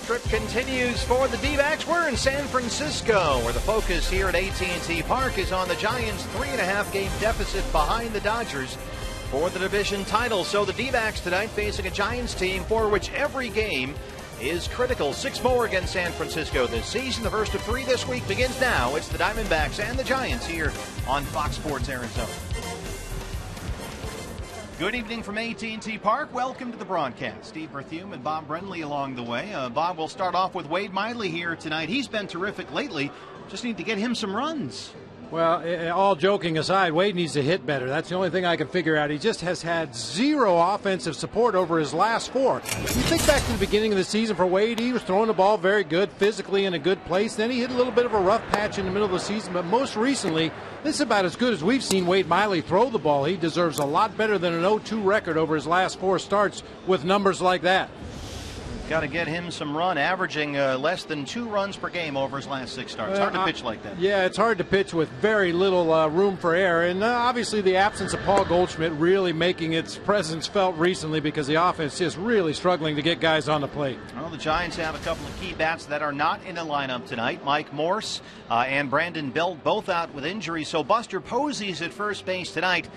trip continues for the D-backs. We're in San Francisco, where the focus here at AT&T Park is on the Giants' 3.5-game deficit behind the Dodgers for the division title. So the D-backs tonight facing a Giants team for which every game is critical. 6 more against San Francisco this season. The first of 3 this week begins now. It's the Diamondbacks and the Giants here on Fox Sports Arizona. Good evening from AT&T Park. Welcome to the broadcast. Steve Berthume and Bob Brenly along the way. Bob, we'll start off with Wade Miley here tonight. He's been terrific lately. Just need to get him some runs. Well, all joking aside, Wade needs to hit better. That's the only thing I can figure out. He just has had 0 offensive support over his last 4. You think back to the beginning of the season for Wade, he was throwing the ball very good, physically in a good place. Then he hit a little bit of a rough patch in the middle of the season, but most recently, this is about as good as we've seen Wade Miley throw the ball. He deserves a lot better than an 0-2 record over his last 4 starts with numbers like that. Got to get him some run, averaging less than 2 runs per game over his last 6 starts. Hard to pitch like that. Yeah, it's hard to pitch with very little room for error. And obviously the absence of Paul Goldschmidt really making its presence felt recently because the offense is really struggling to get guys on the plate. Well, the Giants have a couple of key bats that are not in the lineup tonight. Mike Morse and Brandon Belt both out with injuries. So Buster Posey's at first base tonight.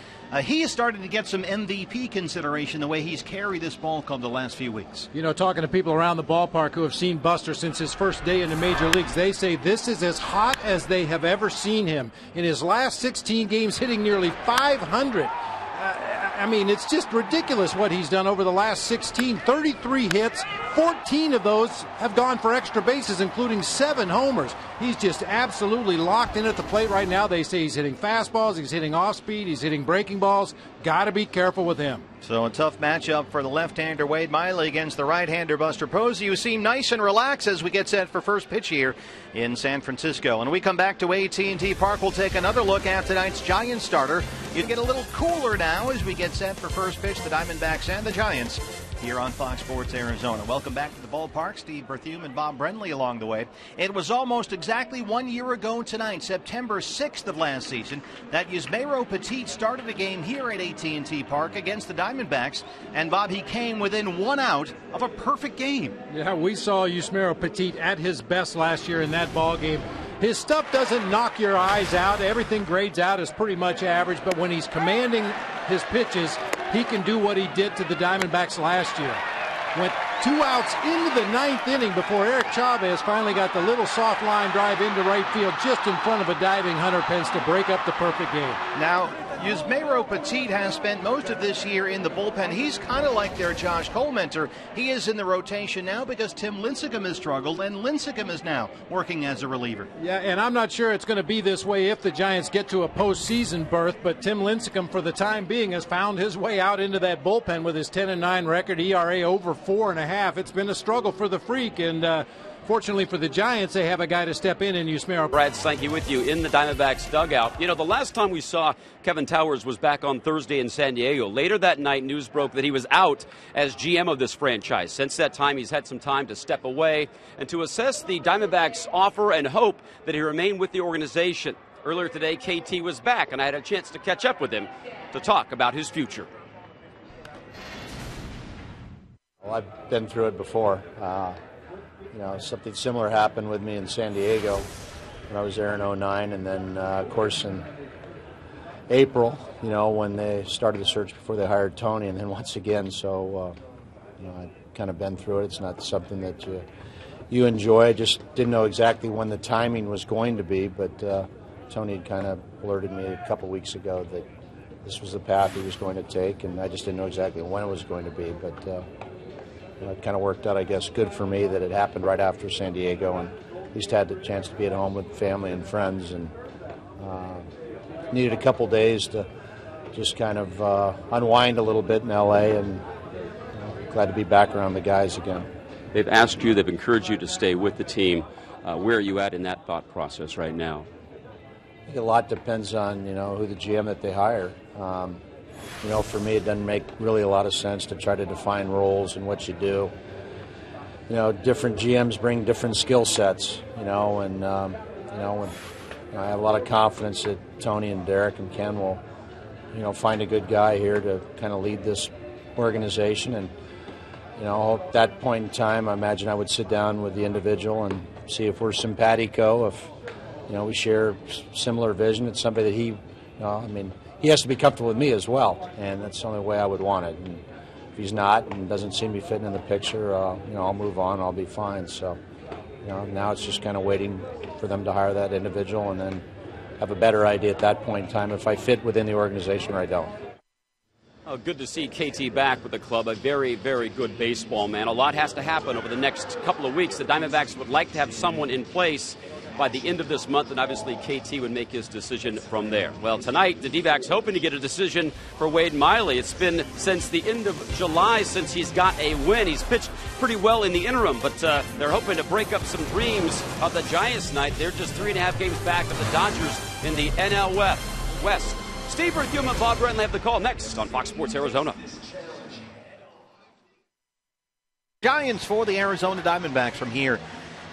He is starting to get some MVP consideration the way he's carried this ball club the last few weeks. You know, talking to people around the ballpark who have seen Buster since his first day in the major leagues, they say this is as hot as they have ever seen him. In his last 16 games, hitting nearly 500. I mean, it's just ridiculous what he's done over the last 16. 33 hits, 14 of those have gone for extra bases, including 7 homers. He's just absolutely locked in at the plate right now. They say he's hitting fastballs, he's hitting off-speed, he's hitting breaking balls. Got to be careful with him. So a tough matchup for the left-hander Wade Miley against the right-hander Buster Posey, who seem nice and relaxed as we get set for first pitch here in San Francisco. And when we come back to AT&T Park, we'll take another look at tonight's Giants starter. You get a little cooler now as we get set for first pitch, the Diamondbacks and the Giants here on Fox Sports Arizona. Welcome back to the ballpark. Steve Berthume and Bob Brenly along the way. It was almost exactly 1 year ago tonight, September 6th of last season, that Yusmeiro Petit started a game here at AT&T Park against the Diamondbacks. And Bob, he came within 1 out of a perfect game. Yeah, we saw Yusmeiro Petit at his best last year in that ball game. His stuff doesn't knock your eyes out. Everything grades out as pretty much average, but when he's commanding his pitches, he can do what he did to the Diamondbacks last year. Went 2 outs into the 9th inning before Eric Chavez finally got the little soft line drive into right field just in front of a diving Hunter Pence to break up the perfect game. Now, Yusmeiro Petit has spent most of this year in the bullpen. He's kind of like their Josh Cole mentor. He is in the rotation now because Tim Lincecum has struggled, and Lincecum is now working as a reliever. Yeah, and I'm not sure it's going to be this way if the Giants get to a postseason berth, but Tim Lincecum, for the time being, has found his way out into that bullpen with his 10-9 record, ERA over 4.5. It's been a struggle for the Freak, and fortunately for the Giants, they have a guy to step in Yusmeiro. Brad Sankey with you in the Diamondbacks dugout. You know, the last time we saw Kevin Towers was back on Thursday in San Diego. Later that night, news broke that he was out as GM of this franchise. Since that time, he's had some time to step away and to assess the Diamondbacks' offer and hope that he remain with the organization. Earlier today, KT was back, and I had a chance to catch up with him to talk about his future. Well, I've been through it before. You know, something similar happened with me in San Diego when I was there in 2009, and then, of course, in April, you know, when they started the search before they hired Tony, and then once again. So, you know, I've kind of been through it. It's not something that you enjoy. I just didn't know exactly when the timing was going to be, but Tony had kind of alerted me a couple weeks ago that this was the path he was going to take, and I just didn't know exactly when it was going to be, but it kind of worked out, I guess, good for me that it happened right after San Diego, and at least had the chance to be at home with family and friends, and needed a couple days to just kind of unwind a little bit in L.A., and glad to be back around the guys again. They've asked you, they've encouraged you to stay with the team. Where are you at in that thought process right now? I think a lot depends on, you know, who the GM that they hire. You know, for me, it doesn't make really a lot of sense to try to define roles and what you do. You know, different GMs bring different skill sets, you know, and, you know, I have a lot of confidence that Tony and Derek and Ken will, you know, find a good guy here to kind of lead this organization. And, At that point in time, I imagine I would sit down with the individual and see if we're simpatico, if we share similar vision. It's somebody that he has to be comfortable with me as well, and that's the only way I would want it. And if he's not and doesn't seem to be fitting in the picture, I'll move on. I'll be fine. So, now it's just kind of waiting for them to hire that individual and then have a better idea at that point in time if I fit within the organization or I don't. Oh, good to see KT back with the club. A very, very good baseball man. A lot has to happen over the next couple of weeks. The Diamondbacks would like to have someone in place by the end of this month, and obviously KT would make his decision from there. Well, tonight, the D-backs hoping to get a decision for Wade Miley. It's been since the end of July since he's got a win. He's pitched pretty well in the interim, but they're hoping to break up some dreams of the Giants tonight. They're just 3.5 games back of the Dodgers in the NL West. Steve Berthiaume and Bob Brentley have the call next on Fox Sports Arizona. Giants for the Arizona Diamondbacks from here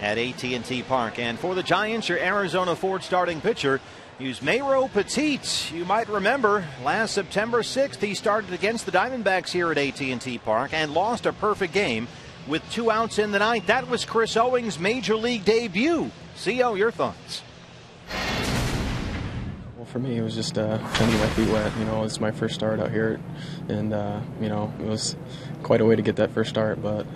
at AT&T Park. And for the Giants, your Arizona Ford starting pitcher is Mayro Petit. You might remember last September 6th, he started against the Diamondbacks here at AT&T Park and lost a perfect game with 2 outs in the ninth. That was Chris Owings' major league debut. CO, your thoughts? Well, for me, it was just trying to get my feet wet. It's my first start out here, and it was quite a way to get that first start. But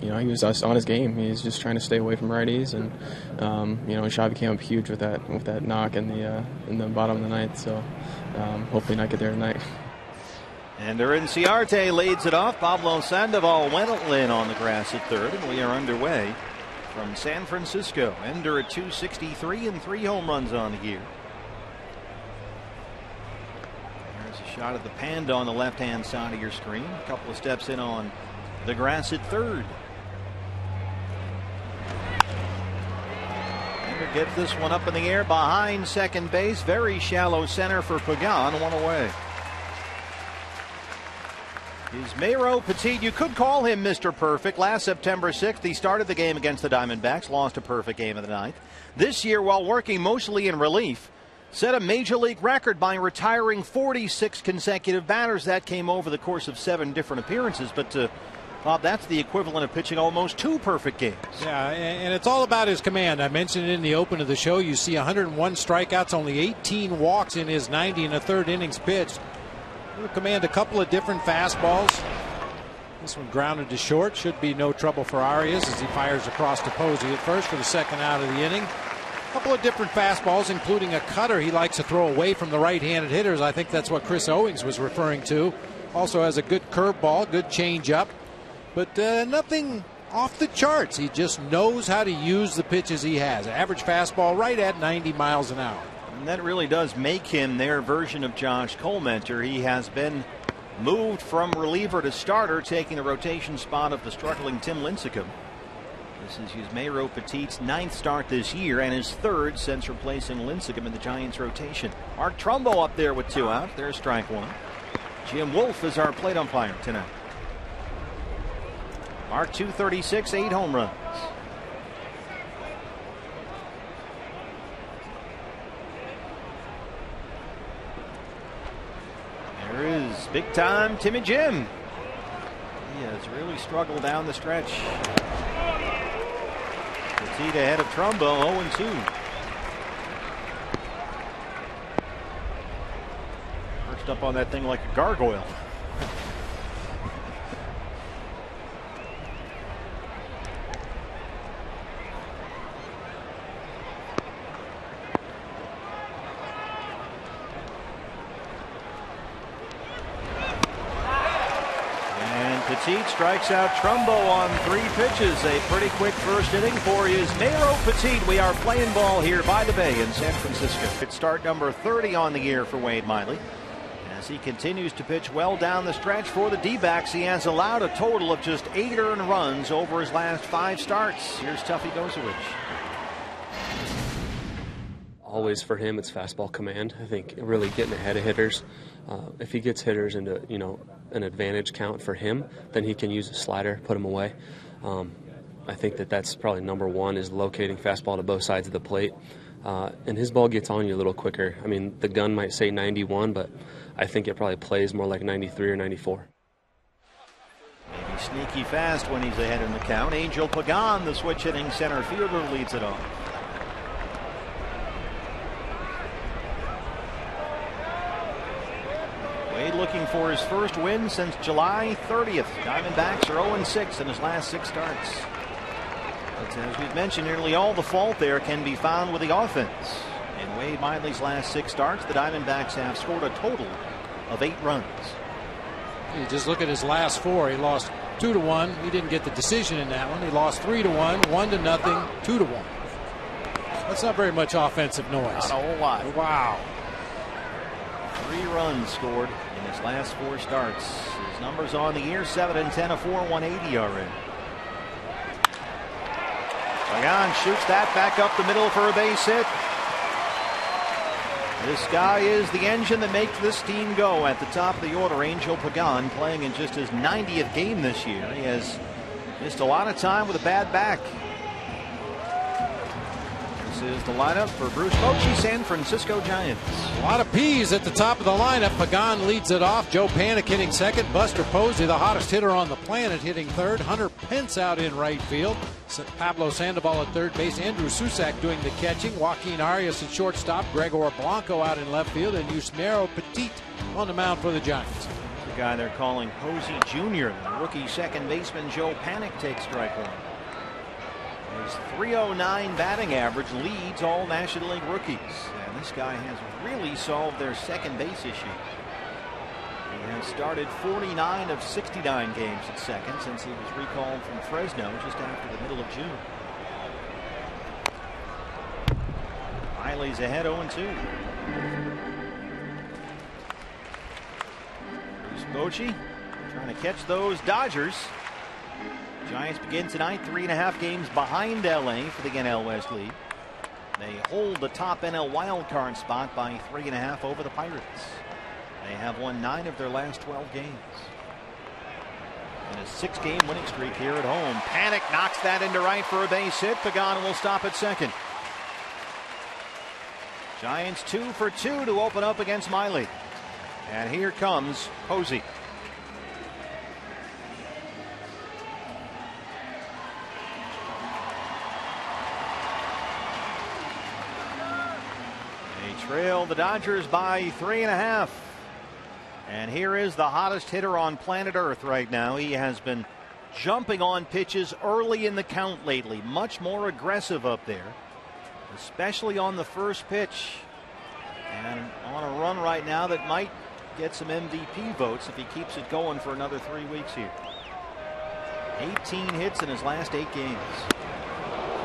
he was just on his game. He's just trying to stay away from righties, and Xavi came up huge with that knock in the bottom of the ninth. So hopefully not get there tonight. And Ciarte leads it off. Pablo Sandoval went in on the grass at third, and we are underway from San Francisco. Ender at .263 and 3 home runs on the year. There's a shot at the Panda on the left-hand side of your screen. A couple of steps in on the grass at third. Ender gets this one up in the air behind second base. Very shallow center for Pagan. One away. Is Mayro Petit. You could call him Mr. Perfect. Last September 6th, he started the game against the Diamondbacks, lost a perfect game of the ninth. This year, while working mostly in relief, set a major league record by retiring 46 consecutive batters. That came over the course of 7 different appearances. But, Bob, that's the equivalent of pitching almost 2 perfect games. Yeah, and it's all about his command. I mentioned it in the open of the show. You see 101 strikeouts, only 18 walks in his 90 and a third innings pitched. He'll command a couple of different fastballs. This one grounded to short. Should be no trouble for Arias as he fires across to Posey at first for the second out of the inning. A couple of different fastballs, including a cutter he likes to throw away from the right-handed hitters. I think that's what Chris Owings was referring to. Also has a good curveball, good changeup, but nothing off the charts. He just knows how to use the pitches he has. Average fastball right at 90 miles an hour. And that really does make him their version of Josh Colmenter. He has been moved from reliever to starter, taking the rotation spot of the struggling Tim Lincecum. This is Mayro Petit's 9th start this year and his 3rd since replacing Lincecum in the Giants rotation. Mark Trumbo up there with 2 out. There's strike 1. Jim Wolf is our plate umpire tonight. Mark 236, 8 home runs. There is big time Timmy Jim. He has really struggled down the stretch. Petit ahead of Trumbo, 0-2. Perched up on that thing like a gargoyle. Petit strikes out Trumbo on 3 pitches. A pretty quick first inning for his Mayro Petit. We are playing ball here by the Bay in San Francisco. It's start number 30 on the year for Wade Miley. As he continues to pitch well down the stretch for the D-backs, he has allowed a total of just 8 earned runs over his last 5 starts. Here's Tuffy Dozowicz. Always for him, it's fastball command. I think really getting ahead of hitters. If he gets hitters into an advantage count for him, then he can use a slider, put him away. I think that's probably number 1 is locating fastball to both sides of the plate. And his ball gets on you a little quicker. I mean, the gun might say 91, but I think it probably plays more like 93 or 94. Maybe He's sneaky fast when he's ahead in the count. Angel Pagan, the switch hitting center fielder, leads it off. Wade looking for his first win since July 30th. Diamondbacks are 0-6 in his last 6 starts. But as we've mentioned, nearly all the fault there can be found with the offense. In Wade Miley's last 6 starts, the Diamondbacks have scored a total of 8 runs. You just look at his last 4. He lost 2-1. He didn't get the decision in that one. He lost 3-1, 1-0, 2-1. That's not very much offensive noise. Not a whole lot. Wow. 3 runs scored in his last 4 starts. His numbers on the year: 7-10, a 4.180 already. Pagan shoots that back up the middle for a base hit. This guy is the engine that makes this team go. At the top of the order, Angel Pagan, playing in just his 90th game this year. He has missed a lot of time with a bad back. This is the lineup for Bruce Bochy, San Francisco Giants. A lot of P's at the top of the lineup. Pagan leads it off. Joe Panik hitting second. Buster Posey, the hottest hitter on the planet, hitting third. Hunter Pence out in right field. Pablo Sandoval at third base. Andrew Susak doing the catching. Joaquin Arias at shortstop. Gregor Blanco out in left field. And Yusmeiro Petit on the mound for the Giants. The guy they're calling Posey Jr. The rookie second baseman Joe Panik takes strike one. His .309 batting average leads all National League rookies. And this guy has really solved their second base issue. He has started 49 of 69 games at second since he was recalled from Fresno just after the middle of June. Miley's ahead 0-2. Bruce Bochy trying to catch those Dodgers. Giants begin tonight 3.5 games behind LA for the NL West lead. They hold the top NL wildcard spot by 3.5 over the Pirates. They have won 9 of their last 12 games. And a 6-game winning streak here at home. Panik knocks that into right for a base hit. Pagan will stop at second. Giants 2 for 2 to open up against Miley. And here comes Posey. Trail the Dodgers by 3.5. And here is the hottest hitter on planet Earth right now. He has been jumping on pitches early in the count lately. Much more aggressive up there, especially on the first pitch. And on a run right now that might get some MVP votes if he keeps it going for another 3 weeks here. 18 hits in his last 8 games.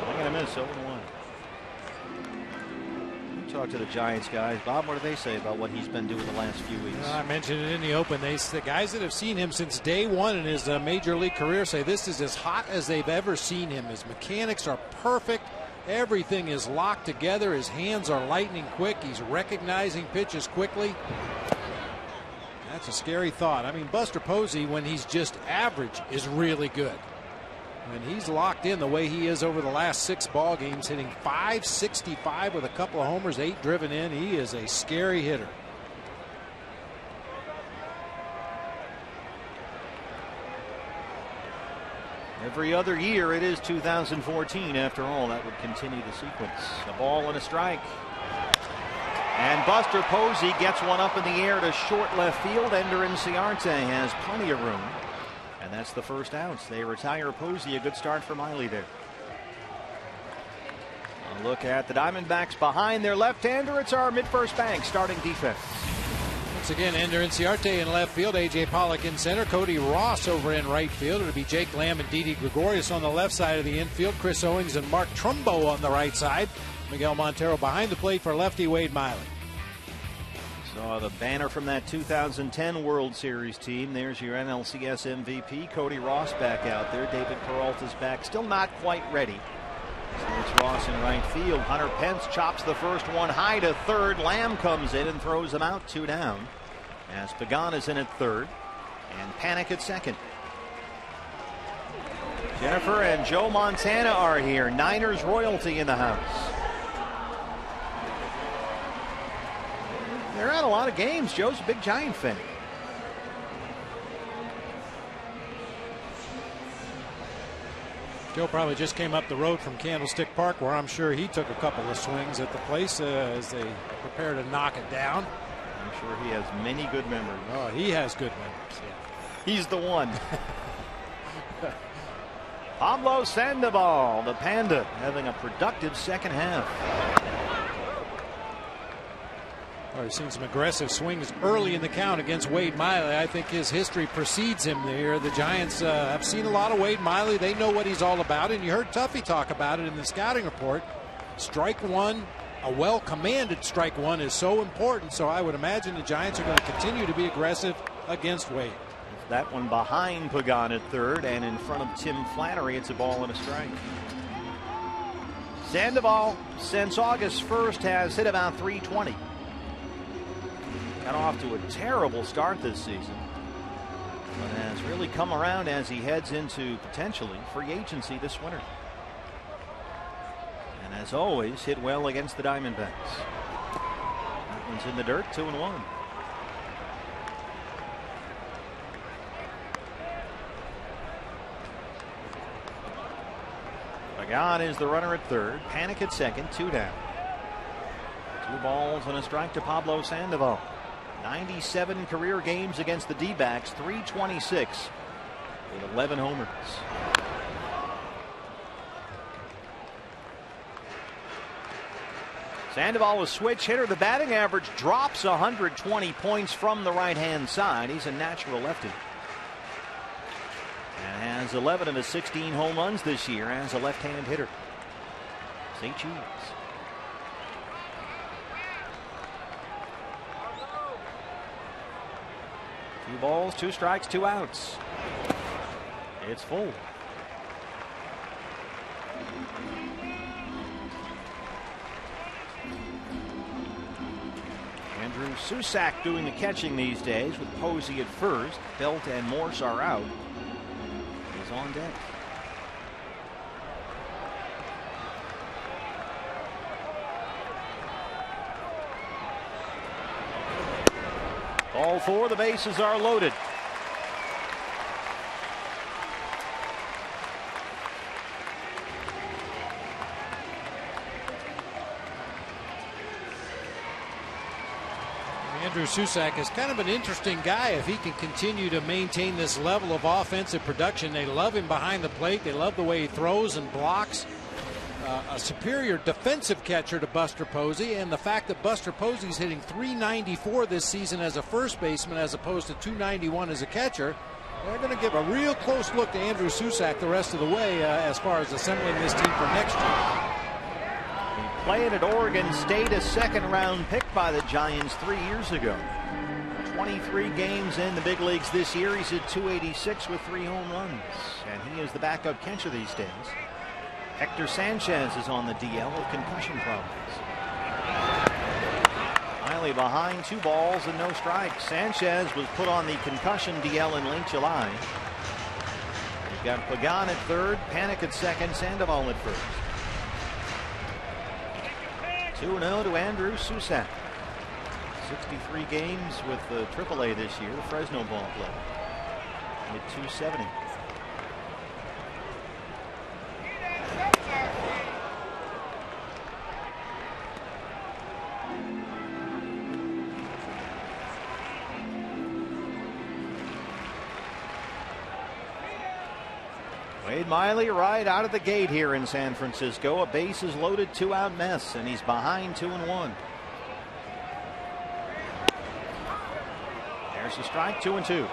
Swing and a miss, 0-1. Talk to the Giants guys. Bob, what do they say about what he's been doing the last few weeks? I mentioned it in the open. The guys that have seen him since day one in his major league career say this is as hot as they've ever seen him. His mechanics are perfect. Everything is locked together. His hands are lightning quick. He's recognizing pitches quickly. That's a scary thought. I mean, Buster Posey, when he's just average, is really good. When he's locked in the way he is over the last 6 ball games, hitting .565 with a couple of homers, 8 driven in, he is a scary hitter. Every other year it is 2014 after all. That would continue the sequence. A ball and a strike. And Buster Posey gets one up in the air to short left field. Ender Inciarte has plenty of room. And that's the first out. They retire Posey. A good start for Miley there. A look at the Diamondbacks behind their left-hander. It's our mid-first bank starting defense. Once again, Ender Inciarte in left field. A.J. Pollock in center. Cody Ross over in right field. It'll be Jake Lamb and Didi Gregorius on the left side of the infield. Chris Owings and Mark Trumbo on the right side. Miguel Montero behind the plate for lefty Wade Miley. Saw the banner from that 2010 World Series team. There's your NLCS MVP. Cody Ross back out there. David Peralta's back. Still not quite ready. So it's Ross in right field. Hunter Pence chops the first one high to third. Lamb comes in and throws him out 2 down. As Pagan is in at third. And Panik at second. Jennifer and Joe Montana are here. Niners royalty in the house. They're at a lot of games. Joe's a big Giant fan. Joe probably just came up the road from Candlestick Park, where I'm sure he took a couple of swings at the place as they prepare to knock it down. I'm sure he has many good memories. Oh, he has good memories. Yeah. He's the one. Pablo Sandoval, the Panda, having a productive second half. Well, we've seen some aggressive swings early in the count against Wade Miley. I think his history precedes him there. The Giants have seen a lot of Wade Miley. They know what he's all about, and you heard Tuffy talk about it in the scouting report. Strike one, a well-commanded strike one is so important, so I would imagine the Giants are going to continue to be aggressive against Wade. That one behind Pagan at third, and in front of Tim Flannery, it's a ball and a strike. Sandoval, since August 1st, has hit about .320. Got off to a terrible start this season, but has really come around as he heads into potentially free agency this winter. And as always, hit well against the Diamondbacks. That one's in the dirt, 2-1. Pagan is the runner at third. Panic at second, 2 down. 2 balls and a strike to Pablo Sandoval. 97 career games against the D-backs, .326 with 11 homers. Sandoval, a switch hitter. The batting average drops 120 points from the right-hand side. He's a natural lefty. And has 11 of his 16 home runs this year as a left-handed hitter. St. Jude's. 2 balls, 2 strikes, 2 outs. It's full. Andrew Susak doing the catching these days with Posey at first. Belt and Morse are out. He's on deck. All 4, the bases are loaded. Andrew Susak is kind of an interesting guy if he can continue to maintain this level of offensive production. They love him behind the plate. They love the way he throws and blocks. A superior defensive catcher to Buster Posey, and the fact that Buster Posey's hitting .394 this season as a first baseman as opposed to .291 as a catcher, they're going to give a real close look to Andrew Susak the rest of the way as far as assembling this team for next year. He played at Oregon State, a second-round pick by the Giants 3 years ago. 23 games in the big leagues this year. He's hit .286 with 3 home runs, and he is the backup catcher these days. Hector Sanchez is on the DL with concussion problems. Miley behind, 2 balls and no strikes. Sanchez was put on the concussion DL in late July. You've got Pagan at third, Panic at second, Sandoval at first. 2-0 to Andrew Susak. 63 games with the AAA this year, the Fresno ball club. Hit .270. Wade Miley right out of the gate here in San Francisco. A bases loaded, 2-out mess, and he's behind 2-1. There's a strike, 2-2.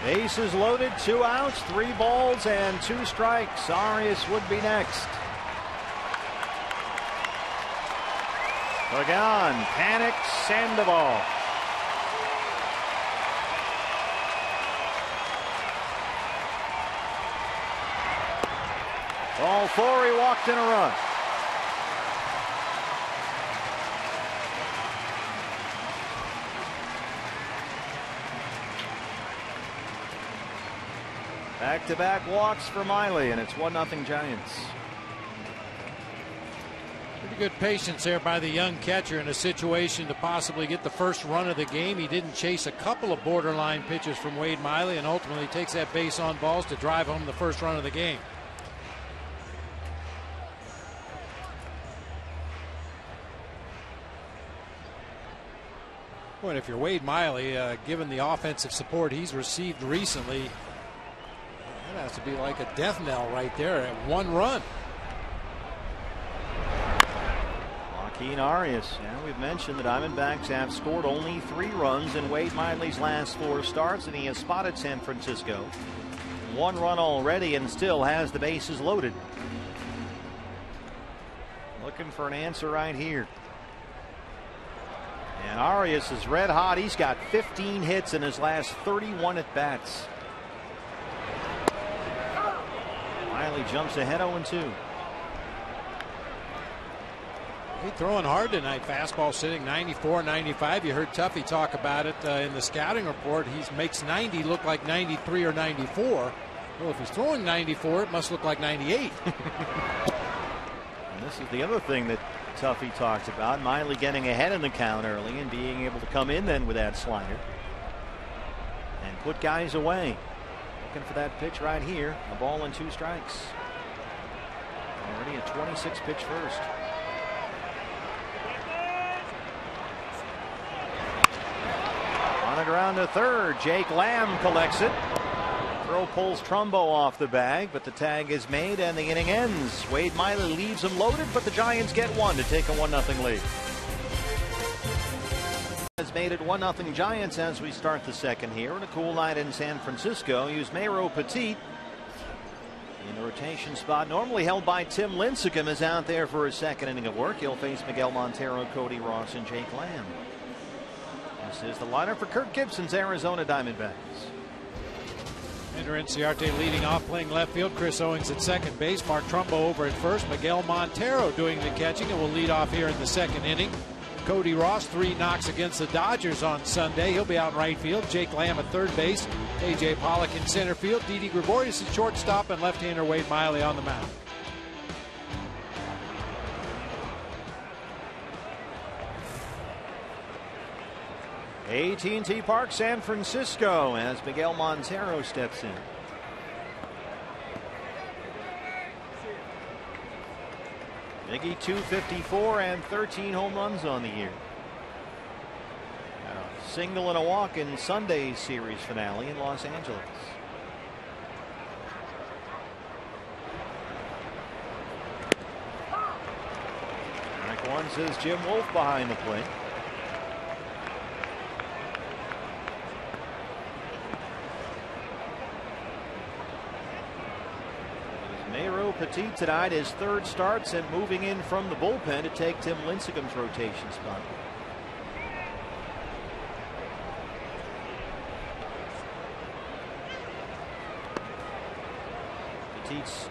Bases loaded, 2 outs, 3 balls, and 2 strikes. Arias would be next. Pagan, Panic, Sandoval. Ball 4, he walked in a run. Back-to-back walks for Miley, and it's 1-0 Giants. Pretty good patience there by the young catcher in a situation to possibly get the first run of the game. He didn't chase a couple of borderline pitches from Wade Miley and ultimately takes that base on balls to drive home the first run of the game. Boy, if you're Wade Miley, given the offensive support he's received recently, that has to be like a death knell right there at 1 run. Joaquin Arias. Yeah, we've mentioned the Diamondbacks have scored only 3 runs in Wade Miley's last 4 starts, and he has spotted San Francisco. 1 run already and still has the bases loaded. Looking for an answer right here. And Arias is red hot. He's got 15 hits in his last 31 at-bats. Miley jumps ahead 0-2. He's throwing hard tonight. Fastball sitting 94, 95. You heard Tuffy talk about it in the scouting report. He makes 90 look like 93 or 94. Well, if he's throwing 94, it must look like 98. And this is the other thing that Tuffy talked about. Miley getting ahead in the count early and being able to come in then with that slider and put guys away. Looking for that pitch right here. A ball and 2 strikes. Already a 26 pitch first. On it around to third. Jake Lamb collects it. Throw pulls Trumbo off the bag, but the tag is made and the inning ends. Wade Miley leaves him loaded, but the Giants get 1 to take a 1-0 lead. Has made it 1-0 Giants as we start the second here. And a cool night in San Francisco. Yusmeiro Petit in the rotation spot, normally held by Tim Lincecum, is out there for his second inning of work. He'll face Miguel Montero, Cody Ross, and Jake Lamb. This is the lineup for Kirk Gibson's Arizona Diamondbacks. Ender Inciarte leading off, playing left field. Chris Owings at second base. Mark Trumbo over at first. Miguel Montero doing the catching and will lead off here in the second inning. Cody Ross, 3 knocks against the Dodgers on Sunday. He'll be out in right field. Jake Lamb at third base. A.J. Pollock in center field. Didi Gregorius at shortstop, and left-hander Wade Miley on the mound. AT&T Park, San Francisco, as Miguel Montero steps in. Miggy 254 and 13 home runs on the year. A single and a walk in Sunday's series finale in Los Angeles. Strike 1 says Jim Wolf behind the plate. Petit tonight, his 3rd starts and moving in from the bullpen to take Tim Lincecum's rotation spot. Petit's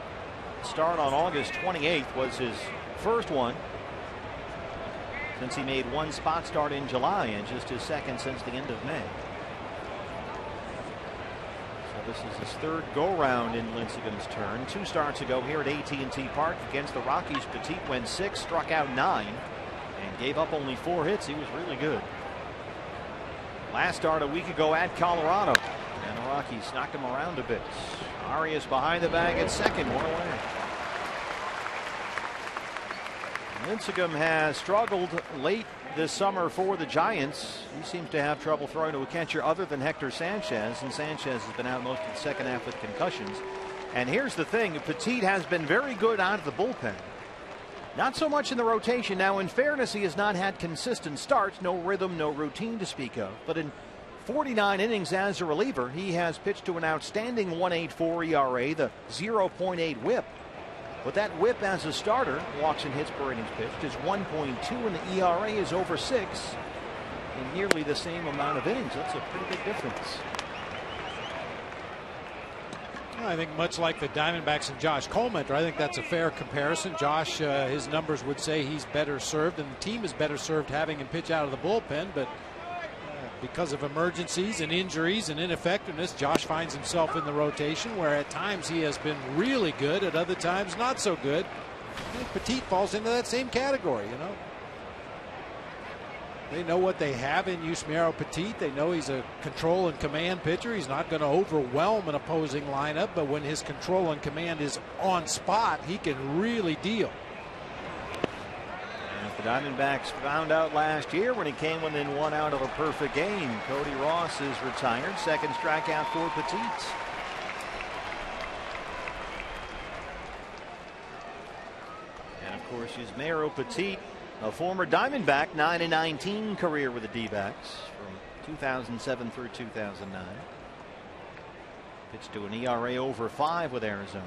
start on August 28th was his first one since he made 1 spot start in July and just his 2nd since the end of May. This is his 3rd go-round in Lincecum's turn. 2 starts ago here at AT&T Park against the Rockies. Petit went 6, struck out 9, and gave up only 4 hits. He was really good. Last start a week ago at Colorado, and the Rockies knocked him around a bit. Arias behind the bag at second, 1 away. Lincecum has struggled late this summer for the Giants. He seems to have trouble throwing to a catcher other than Hector Sanchez, and Sanchez has been out most of the second half with concussions. And here's the thing, Petit has been very good out of the bullpen. Not so much in the rotation. Now, in fairness, he has not had consistent starts, no rhythm, no routine to speak of. But in 49 innings as a reliever, he has pitched to an outstanding 1.84 ERA, the 0.8 whip. But that whip as a starter, walks and hits per innings pitched, is 1.2, and the ERA is over 6 in nearly the same amount of innings. That's a pretty big difference. I think much like the Diamondbacks and Josh Coleman, I think that's a fair comparison. Josh, his numbers would say he's better served, and the team is better served having him pitch out of the bullpen, but because of emergencies and injuries and ineffectiveness, Josh finds himself in the rotation, where at times he has been really good, at other times not so good. I think Petit falls into that same category, you know. They know what they have in Yusmeiro Petit. They know he's a control and command pitcher. He's not going to overwhelm an opposing lineup, but when his control and command is on spot, he can really deal. As the Diamondbacks found out last year when he came within 1 out of a perfect game. Cody Ross is retired. Second strikeout for Petit. And of course, Yusmeiro Petit, a former Diamondback, 9-19 career with the D-backs from 2007 through 2009. Pitched to an ERA over 5 with Arizona.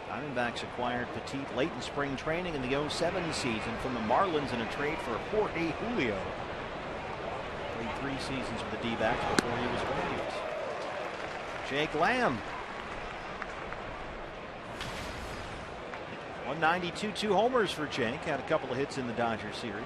Diamondbacks acquired Petit late in spring training in the 07 season from the Marlins in a trade for Jorge Julio. Played 3 seasons with the D-backs before he was waived. Jake Lamb. 192, 2 homers for Jake. Had a couple of hits in the Dodgers series.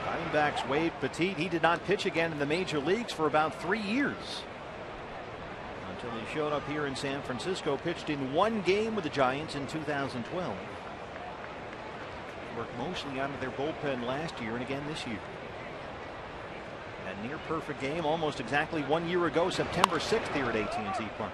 Diamondbacks waived Petit. He did not pitch again in the major leagues for about 3 years. Until he showed up here in San Francisco, pitched in 1 game with the Giants in 2012. Worked mostly out of their bullpen last year and again this year. A near perfect game almost exactly 1 year ago, September 6th here at AT&T Park.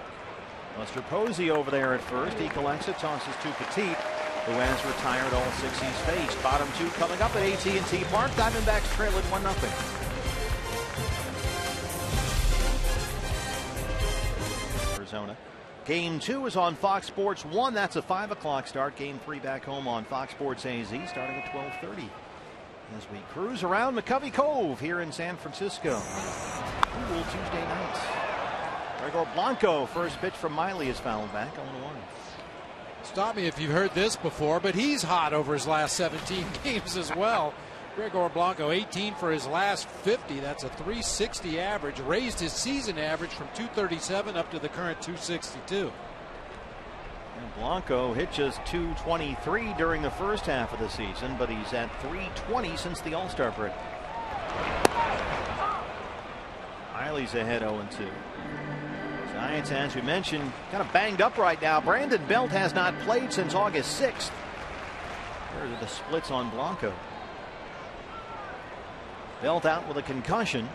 Buster Posey over there at first. He collects it, tosses to Petit, who has retired all 6 he's faced. Bottom 2 coming up at AT&T Park. Diamondbacks trail it 1-0. Arizona. Game 2 is on Fox Sports 1. That's a 5 o'clock start. Game 3 back home on Fox Sports AZ starting at 12:30. As we cruise around McCovey Cove here in San Francisco. Cool Tuesday night. Gregor Blanco, first pitch from Miley, is fouled back 0-1. Stop me if you've heard this before, but he's hot over his last 17 games as well. Gregor Blanco, 18 for his last 50. That's a 360 average. Raised his season average from 237 up to the current 262. And Blanco hit just 223 during the first half of the season, but he's at 320 since the All-Star break. Miley's ahead 0-2. Giants, as we mentioned, kind of banged up right now. Brandon Belt has not played since August 6th. There are the splits on Blanco. Belt out with a concussion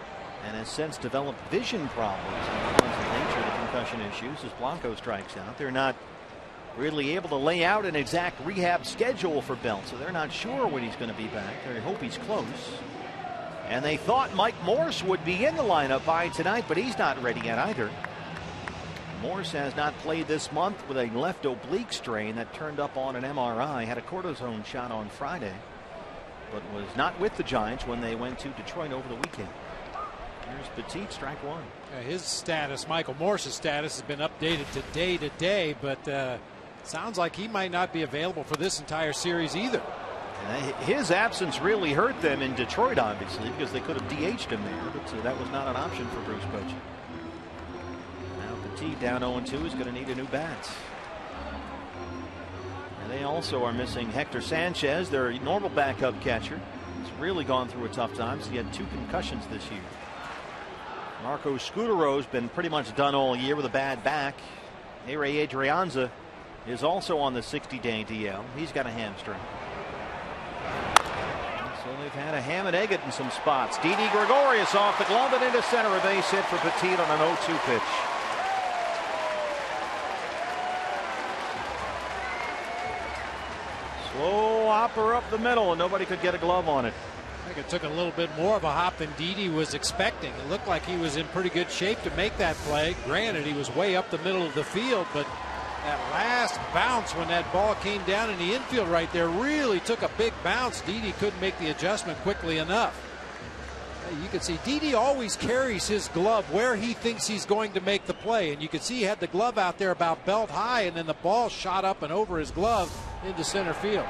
and has since developed vision problems. And the nature of the concussion issues as Blanco strikes out. They're not really able to lay out an exact rehab schedule for Belt, so they're not sure when he's going to be back. They hope he's close. And they thought Mike Morse would be in the lineup by tonight, but he's not ready yet either. Morse has not played this month with a left oblique strain that turned up on an MRI. Had a cortisone shot on Friday, but was not with the Giants when they went to Detroit over the weekend. Here's Petit, strike 1. His status, Michael Morse's status, has been updated day to day, but sounds like he might not be available for this entire series either. And his absence really hurt them in Detroit, obviously, because they could have DH'd him there, but that was not an option for Bruce Bochy. Now Petit down 0-2 is going to need a new bat. And they also are missing Hector Sanchez, their normal backup catcher. He's really gone through a tough time. So he had 2 concussions this year. Marco Scudero's been pretty much done all year with a bad back. Ray Adrianza is also on the 60-day DL. He's got a hamstring. So they've had a ham and egg it in some spots. Didi Gregorius off the glove and into center. A base hit for Petit on an 0-2 pitch. Slow hopper up the middle, and nobody could get a glove on it. I think it took a little bit more of a hop than Didi was expecting. It looked like he was in pretty good shape to make that play. Granted, he was way up the middle of the field, but that last bounce when that ball came down in the infield right there really took a big bounce. Didi couldn't make the adjustment quickly enough. You can see Didi always carries his glove where he thinks he's going to make the play, and you can see he had the glove out there about belt high, and then the ball shot up and over his glove into center field.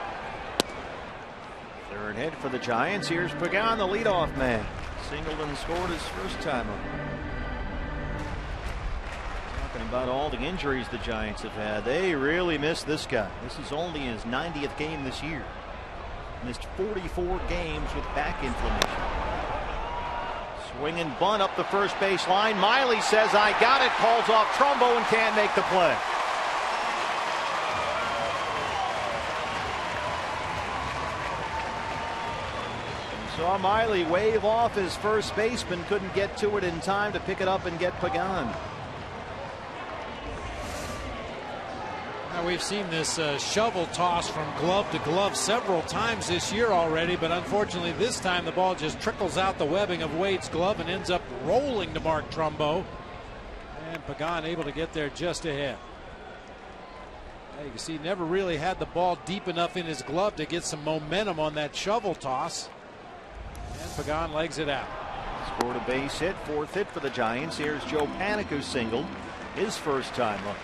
Third hit for the Giants. Here's Pagan, the leadoff man. Singleton scored his first time up. About all the injuries the Giants have had, they really miss this guy. This is only his 90th game this year. Missed 44 games with back inflammation. Swing and bunt up the first base line. Miley says, "I got it," calls off Trumbo and can't make the play. Saw Miley wave off his first baseman, couldn't get to it in time to pick it up and get Pagan. Now we've seen this shovel toss from glove to glove several times this year already, but unfortunately this time the ball just trickles out the webbing of Wade's glove and ends up rolling to Mark Trumbo. And Pagan able to get there just ahead. You can see he never really had the ball deep enough in his glove to get some momentum on that shovel toss. And Pagan legs it out. Scored a base hit, fourth hit for the Giants. Here's Joe Panik, who singled his first time up.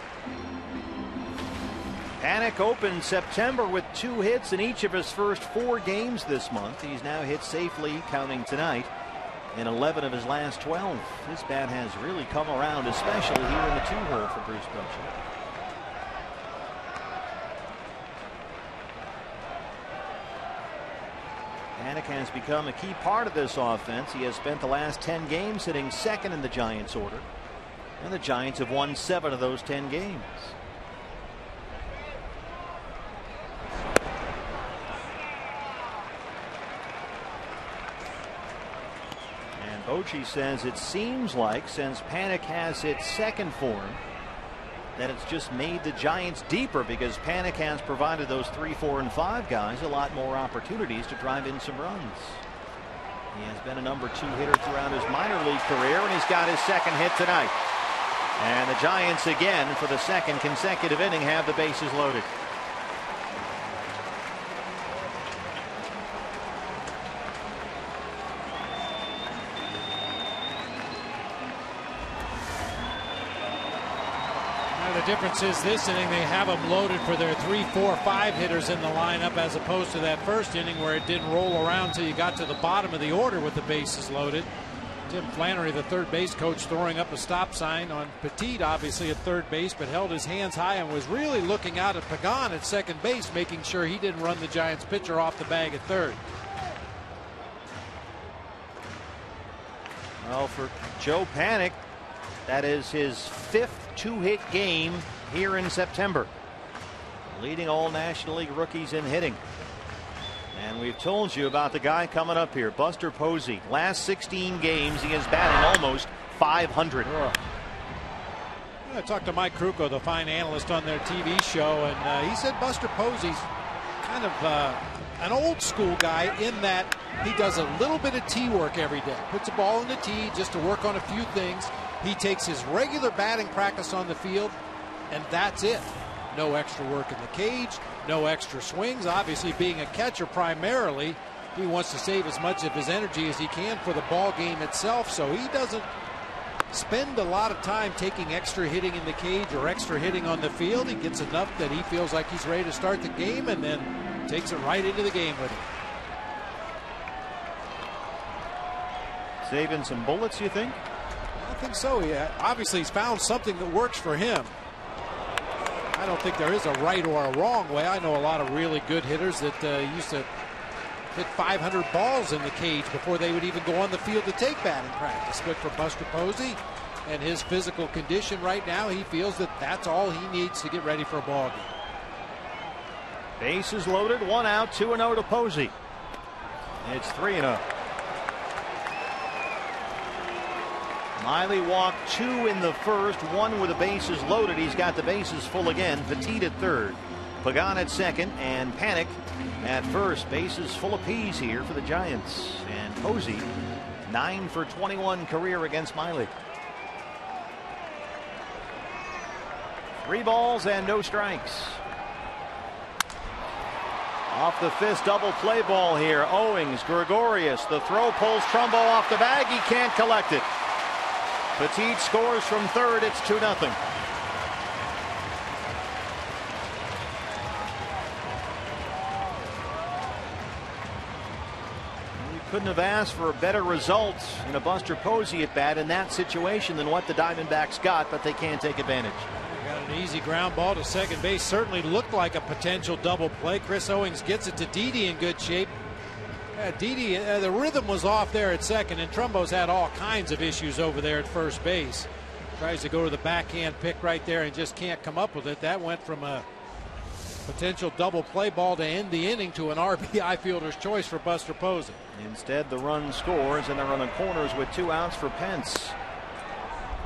Panik opened September with 2 hits in each of his first 4 games this month. He's now hit safely, counting tonight, in 11 of his last 12. His bat has really come around, especially here in the 2-hole for Bruce Bochy. Panik has become a key part of this offense. He has spent the last 10 games hitting second in the Giants order, and the Giants have won 7 of those 10 games. And Bochy says it seems like since Panik has hit second for him, that it's just made the Giants deeper, because Panik has provided those 3, 4, and 5 guys a lot more opportunities to drive in some runs. He has been a number 2 hitter throughout his minor league career, and he's got his second hit tonight. And the Giants again, for the second consecutive inning, have the bases loaded. The difference is this inning they have them loaded for their 3, 4, 5 hitters in the lineup, as opposed to that first inning where it didn't roll around till you got to the bottom of the order with the bases loaded. Tim Flannery, the third base coach, throwing up a stop sign on Petit, obviously at third base, but held his hands high and was really looking out at Pagan at second base, making sure he didn't run the Giants pitcher off the bag at third. Well, for Joe Panik, that is his 5th 2-hit game here in September, leading all National League rookies in hitting. And we've told you about the guy coming up here, Buster Posey. Last 16 games he is batting almost 500. I talked to Mike Krukow, the fine analyst on their TV show, and he said Buster Posey's kind of an old school guy in that he does a little bit of tee work every day. Puts a ball in the tee just to work on a few things. He takes his regular batting practice on the field, and that's it. No extra work in the cage, no extra swings. Obviously, being a catcher primarily, he wants to save as much of his energy as he can for the ball game itself, so he doesn't spend a lot of time taking extra hitting in the cage or extra hitting on the field. He gets enough that he feels like he's ready to start the game, and then takes it right into the game with him. Saving some bullets, you think? I think so. Yeah, obviously he's found something that works for him. I don't think there is a right or a wrong way. I know a lot of really good hitters that used to hit 500 balls in the cage before they would even go on the field to take batting practice. But for Buster Posey and his physical condition right now, he feels that that's all he needs to get ready for a ball game. Bases loaded, 1 out, 2-0 to Posey. It's 3-0. Miley walked 2 in the first, 1 with the bases loaded. He's got the bases full again. Petit at third, Pagan at second, and Panik at first. Bases full of peas here for the Giants. And Posey, 9 for 21 career against Miley. 3 balls and no strikes. Off the fist, double play ball here. Owings, Gregorius. The throw pulls Trumbo off the bag. He can't collect it. Petit scores from third. It's 2-0. Couldn't have asked for a better result in a Buster Posey at bat in that situation than what the Diamondbacks got, but they can't take advantage. Got an easy ground ball to second base. Certainly looked like a potential double play. Chris Owings gets it to Didi in good shape. Didi, the rhythm was off there at second, and Trumbo's had all kinds of issues over there at first base. Tries to go to the backhand pick right there and just can't come up with it. That went from a potential double play ball to end the inning to an RBI fielder's choice for Buster Posey. Instead, the run scores, and they're on the corners with 2 outs for Pence.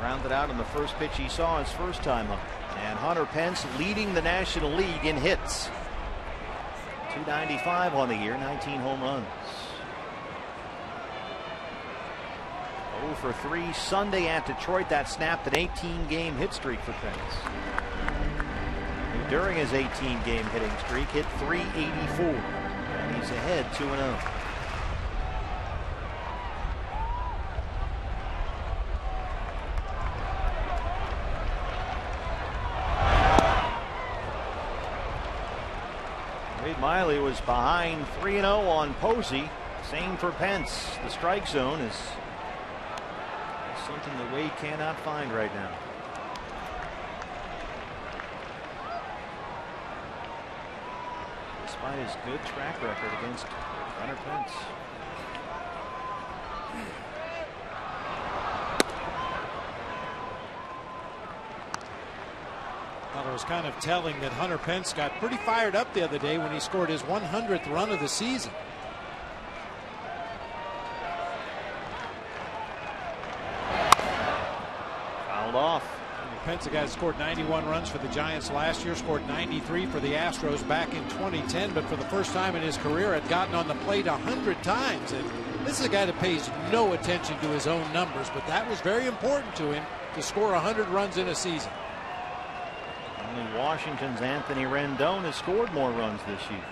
Rounded out on the first pitch he saw his first time up. And Hunter Pence leading the National League in hits. 295 on the year, 19 home runs. 0 for 3 Sunday at Detroit. That snapped an 18-game hit streak for Pence. During his 18-game hitting streak, hit .384. And he's ahead 2-0. Wade Miley was behind 3-0 on Posey. Same for Pence. The strike zone is something that Wade cannot find right now. Despite his good track record against Hunter Pence. Well, it was kind of telling that Hunter Pence got pretty fired up the other day when he scored his 100th run of the season. Fouled off. Pence, a guy that scored 91 runs for the Giants last year, scored 93 for the Astros back in 2010, but for the first time in his career had gotten on the plate 100 times. And this is a guy that pays no attention to his own numbers, but that was very important to him to score 100 runs in a season. Only Washington's Anthony Rendon has scored more runs this year.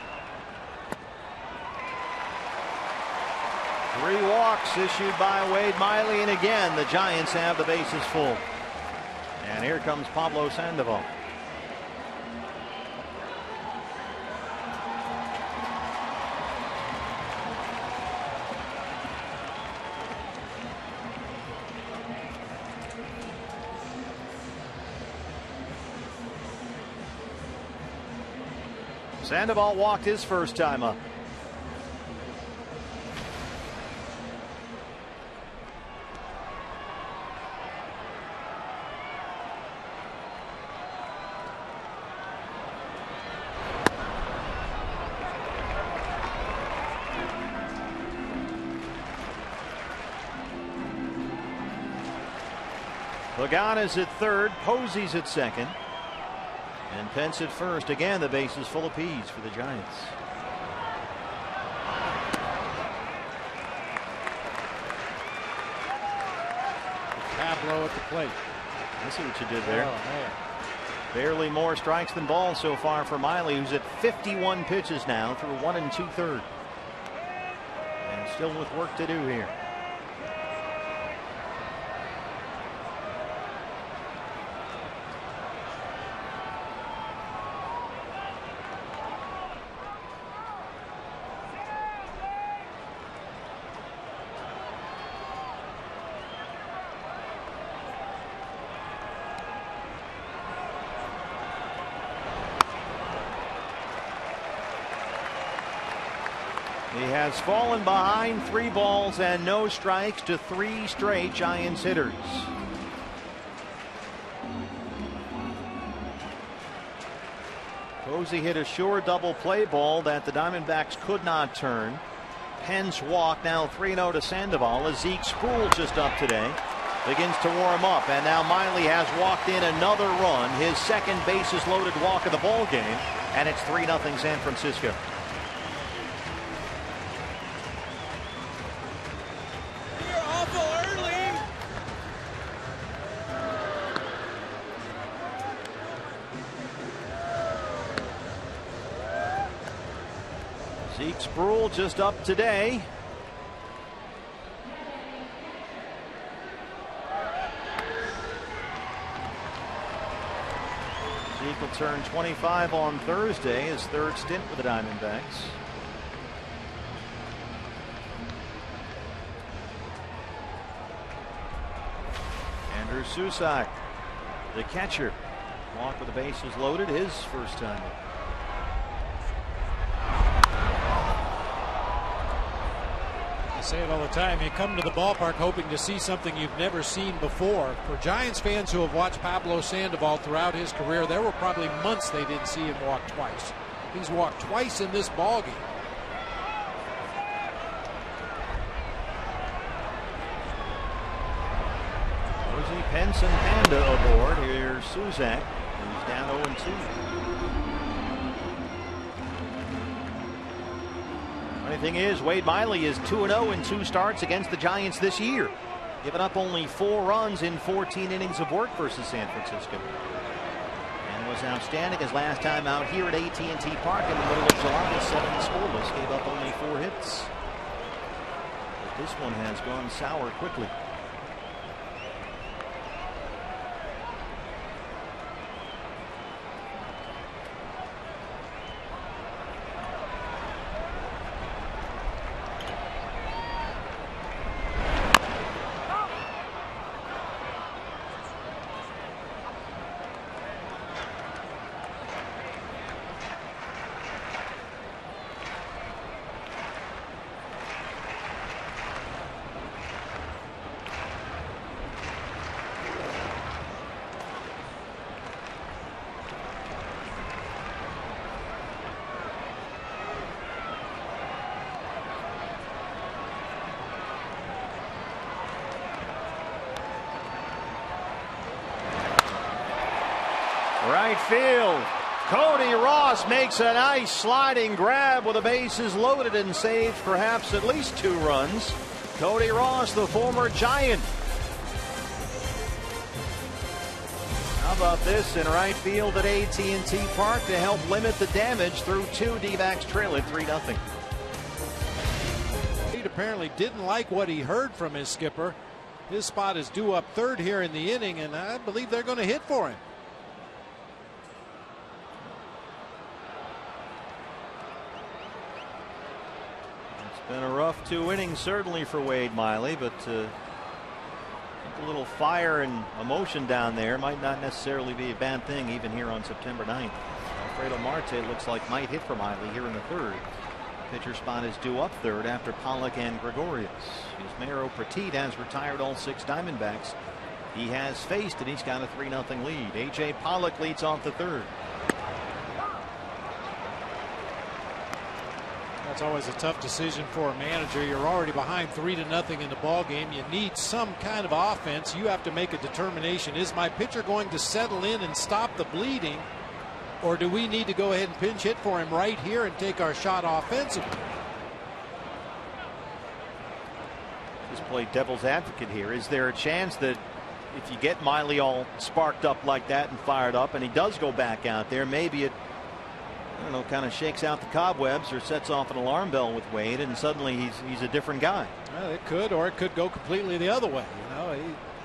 3 walks issued by Wade Miley, and again the Giants have the bases full. And here comes Pablo Sandoval. Sandoval walked his first time up. Lagana's at third, Posey's at second, and Pence at first. Again, the base is full of peas for the Giants. Pablo at the plate. I see what you did there. Oh, man. Barely more strikes than balls so far for Miley, who's at 51 pitches now through 1 2/3. And still with work to do here. He has fallen behind 3 balls and no strikes to 3 straight Giants hitters. Posey hit a sure double play ball that the Diamondbacks could not turn. Pence walked, now 3-0 to Sandoval as Zeke Sproul just up today. Begins to warm up, and now Miley has walked in another run, his second bases loaded walk of the ball game, and it's 3-0 San Francisco. Zeke Sproul just up today. Zeke will turn 25 on Thursday, his 3rd stint with the Diamondbacks. Andrew Susak, the catcher, walk with the bases loaded, his first time up. I say it all the time. You come to the ballpark hoping to see something you've never seen before. For Giants fans who have watched Pablo Sandoval throughout his career, there were probably months they didn't see him walk twice. He's walked twice in this ballgame. Rosie, Pence, and Panda aboard. Here's Suzak, who's down 0-2. Funny thing is, Wade Miley is 2-0 in 2 starts against the Giants this year, giving up only 4 runs in 14 innings of work versus San Francisco, and was outstanding his last time out here at AT&T Park in the middle of July. 7 scoreless, gave up only 4 hits. But this one has gone sour quickly. Right field. Cody Ross makes a nice sliding grab with the bases loaded and saves perhaps at least 2 runs. Cody Ross, the former Giant. How about this in right field at AT&T Park to help limit the damage through 2. D-backs trail at 3-0. He apparently didn't like what he heard from his skipper. His spot is due up 3rd here in the inning, and I believe they're going to hit for him. Been a rough 2 innings certainly for Wade Miley, but a little fire and emotion down there might not necessarily be a bad thing even here on September 9th. Alfredo Marte looks like might hit for Miley here in the 3rd. Pitcher spot is due up 3rd after Pollock and Gregorius. Yusmeiro Petit has retired all 6 Diamondbacks he has faced, and he's got a 3-0 lead. A.J. Pollock leads off the 3rd. That's always a tough decision for a manager. You're already behind 3-0 in the ball game. You need some kind of offense. You have to make a determination. Is my pitcher going to settle in and stop the bleeding, or do we need to go ahead and pinch hit for him right here and take our shot offensively? Just play devil's advocate here. Is there a chance that if you get Miley all sparked up like that and fired up, and he does go back out there, maybe it, I don't know, kind of shakes out the cobwebs or sets off an alarm bell with Wade, and suddenly he's a different guy? Well, it could, or it could go completely the other way. You know,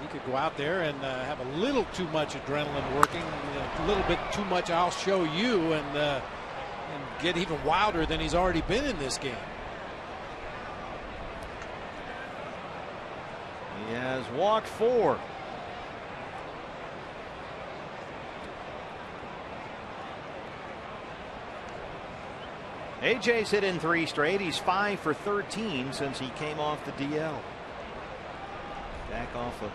he could go out there and have a little too much adrenaline working, a little bit too much "I'll show you," and get even wilder than he's already been in this game. He has walked 4. AJ's hit in 3 straight. He's 5 for 13 since he came off the DL. Back off a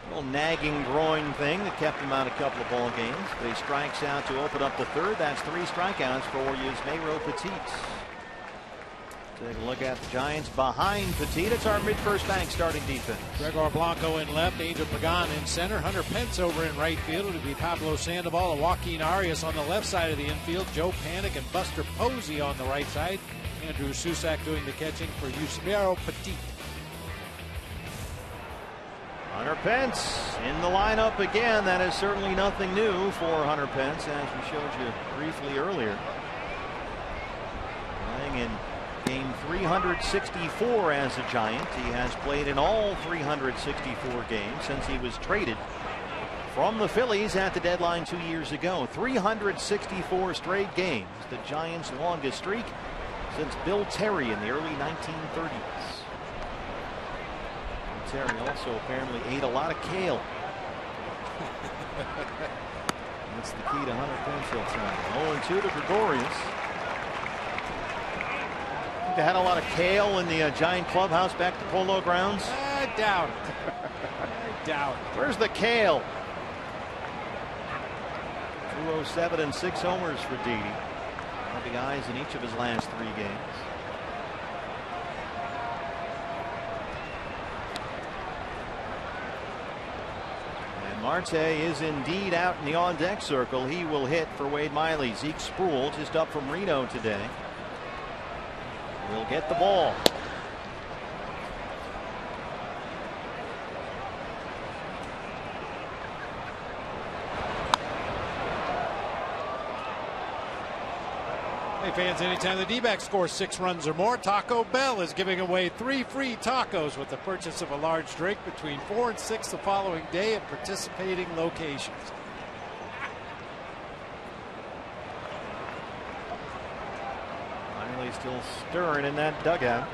little nagging groin thing that kept him out a couple of ball games. But he strikes out to open up the 3rd. That's 3 strikeouts for Yusmeiro Petit. Take a look at the Giants behind Petit. It's our mid-first bank starting defense. Gregor Blanco in left, Angel Pagan in center, Hunter Pence over in right field. It'll be Pablo Sandoval and Joaquin Arias on the left side of the infield. Joe Panik and Buster Posey on the right side. Andrew Susak doing the catching for Yusmeiro Petit. Hunter Pence in the lineup again. That is certainly nothing new for Hunter Pence, as we showed you briefly earlier. Playing in game 364 as a Giant. He has played in all 364 games since he was traded from the Phillies at the deadline 2 years ago. 364 straight games, the Giants' longest streak since Bill Terry in the early 1930s. Terry also apparently ate a lot of kale. That's the key to Hunter Pinfield tonight. 0-2 to Gregorius. Think they had a lot of kale in the Giant clubhouse back to Polo Grounds. I doubt it. I doubt it. Where's the kale? 207 and 6 homers for Didi. RBIs in each of his last 3 games. And Marte is indeed out in the on-deck circle. He will hit for Wade Miley. Zeke Sproul just up from Reno today. Will get the ball. Hey fans, anytime the D-backs score 6 runs or more, Taco Bell is giving away 3 free tacos with the purchase of a large drink between 4 and 6 the following day at participating locations. Finally still stirring in that dugout.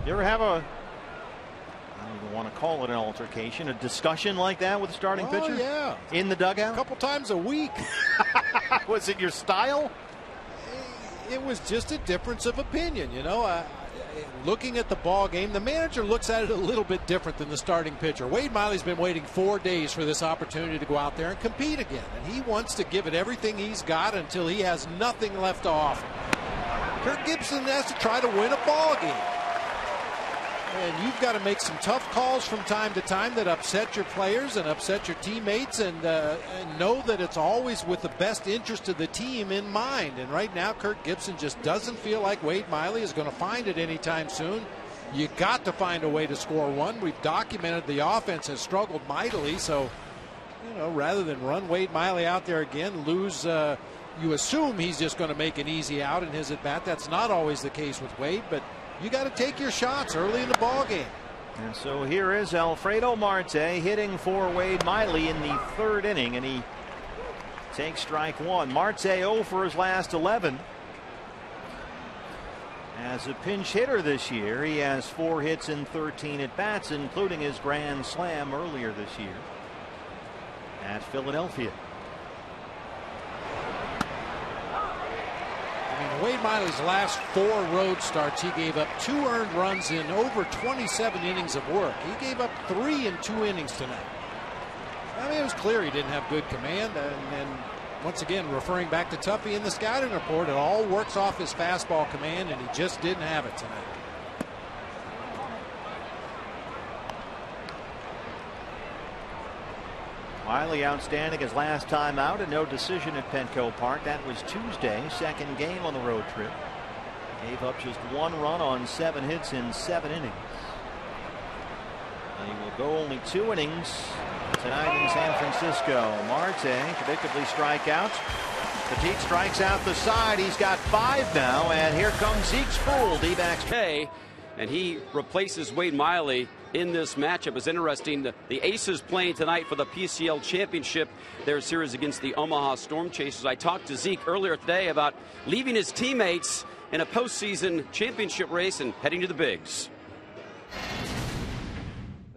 You ever have a, I don't even want to call it an altercation, a discussion like that with a starting pitcher? Yeah. In the dugout? A couple times a week. Was it your style? It was just a difference of opinion, you know. Looking at the ball game, the manager looks at it a little bit different than the starting pitcher. Wade Miley's been waiting 4 days for this opportunity to go out there and compete again, and he wants to give it everything he's got until he has nothing left to offer. Kirk Gibson has to try to win a ball game. And you've got to make some tough calls from time to time that upset your players and upset your teammates, and know that it's always with the best interest of the team in mind. And right now, Kirk Gibson just doesn't feel like Wade Miley is going to find it anytime soon. You got to find a way to score one. We've documented the offense has struggled mightily, so you know, rather than run Wade Miley out there again, lose. You assume he's just going to make an easy out in his at bat. That's not always the case with Wade, but you got to take your shots early in the ball game. And so here is Alfredo Marte hitting for Wade Miley in the 3rd inning, and he takes strike 1. Marte 0 for his last 11. As a pinch hitter this year, he has 4 hits in 13 at bats, including his grand slam earlier this year at Philadelphia. Wade Miley's last 4 road starts, he gave up 2 earned runs in over 27 innings of work. He gave up 3 in 2 innings tonight. I mean, it was clear he didn't have good command, and once again, referring back to Tuffy in the scouting report, it all works off his fastball command, and he just didn't have it tonight. Miley outstanding his last time out, and no decision at Petco Park. That was Tuesday, 2nd game on the road trip. Gave up just 1 run on 7 hits in 7 innings. And he will go only 2 innings tonight in San Francisco. Marte predictably strike out. Petit strikes out the side. He's got 5 now, and here comes Zeke Sproul, D-backs. And he replaces Wade Miley in this matchup. It's interesting. The Aces playing tonight for the PCL Championship, their series against the Omaha Storm Chasers. I talked to Zeke earlier today about leaving his teammates in a postseason championship race and heading to the bigs.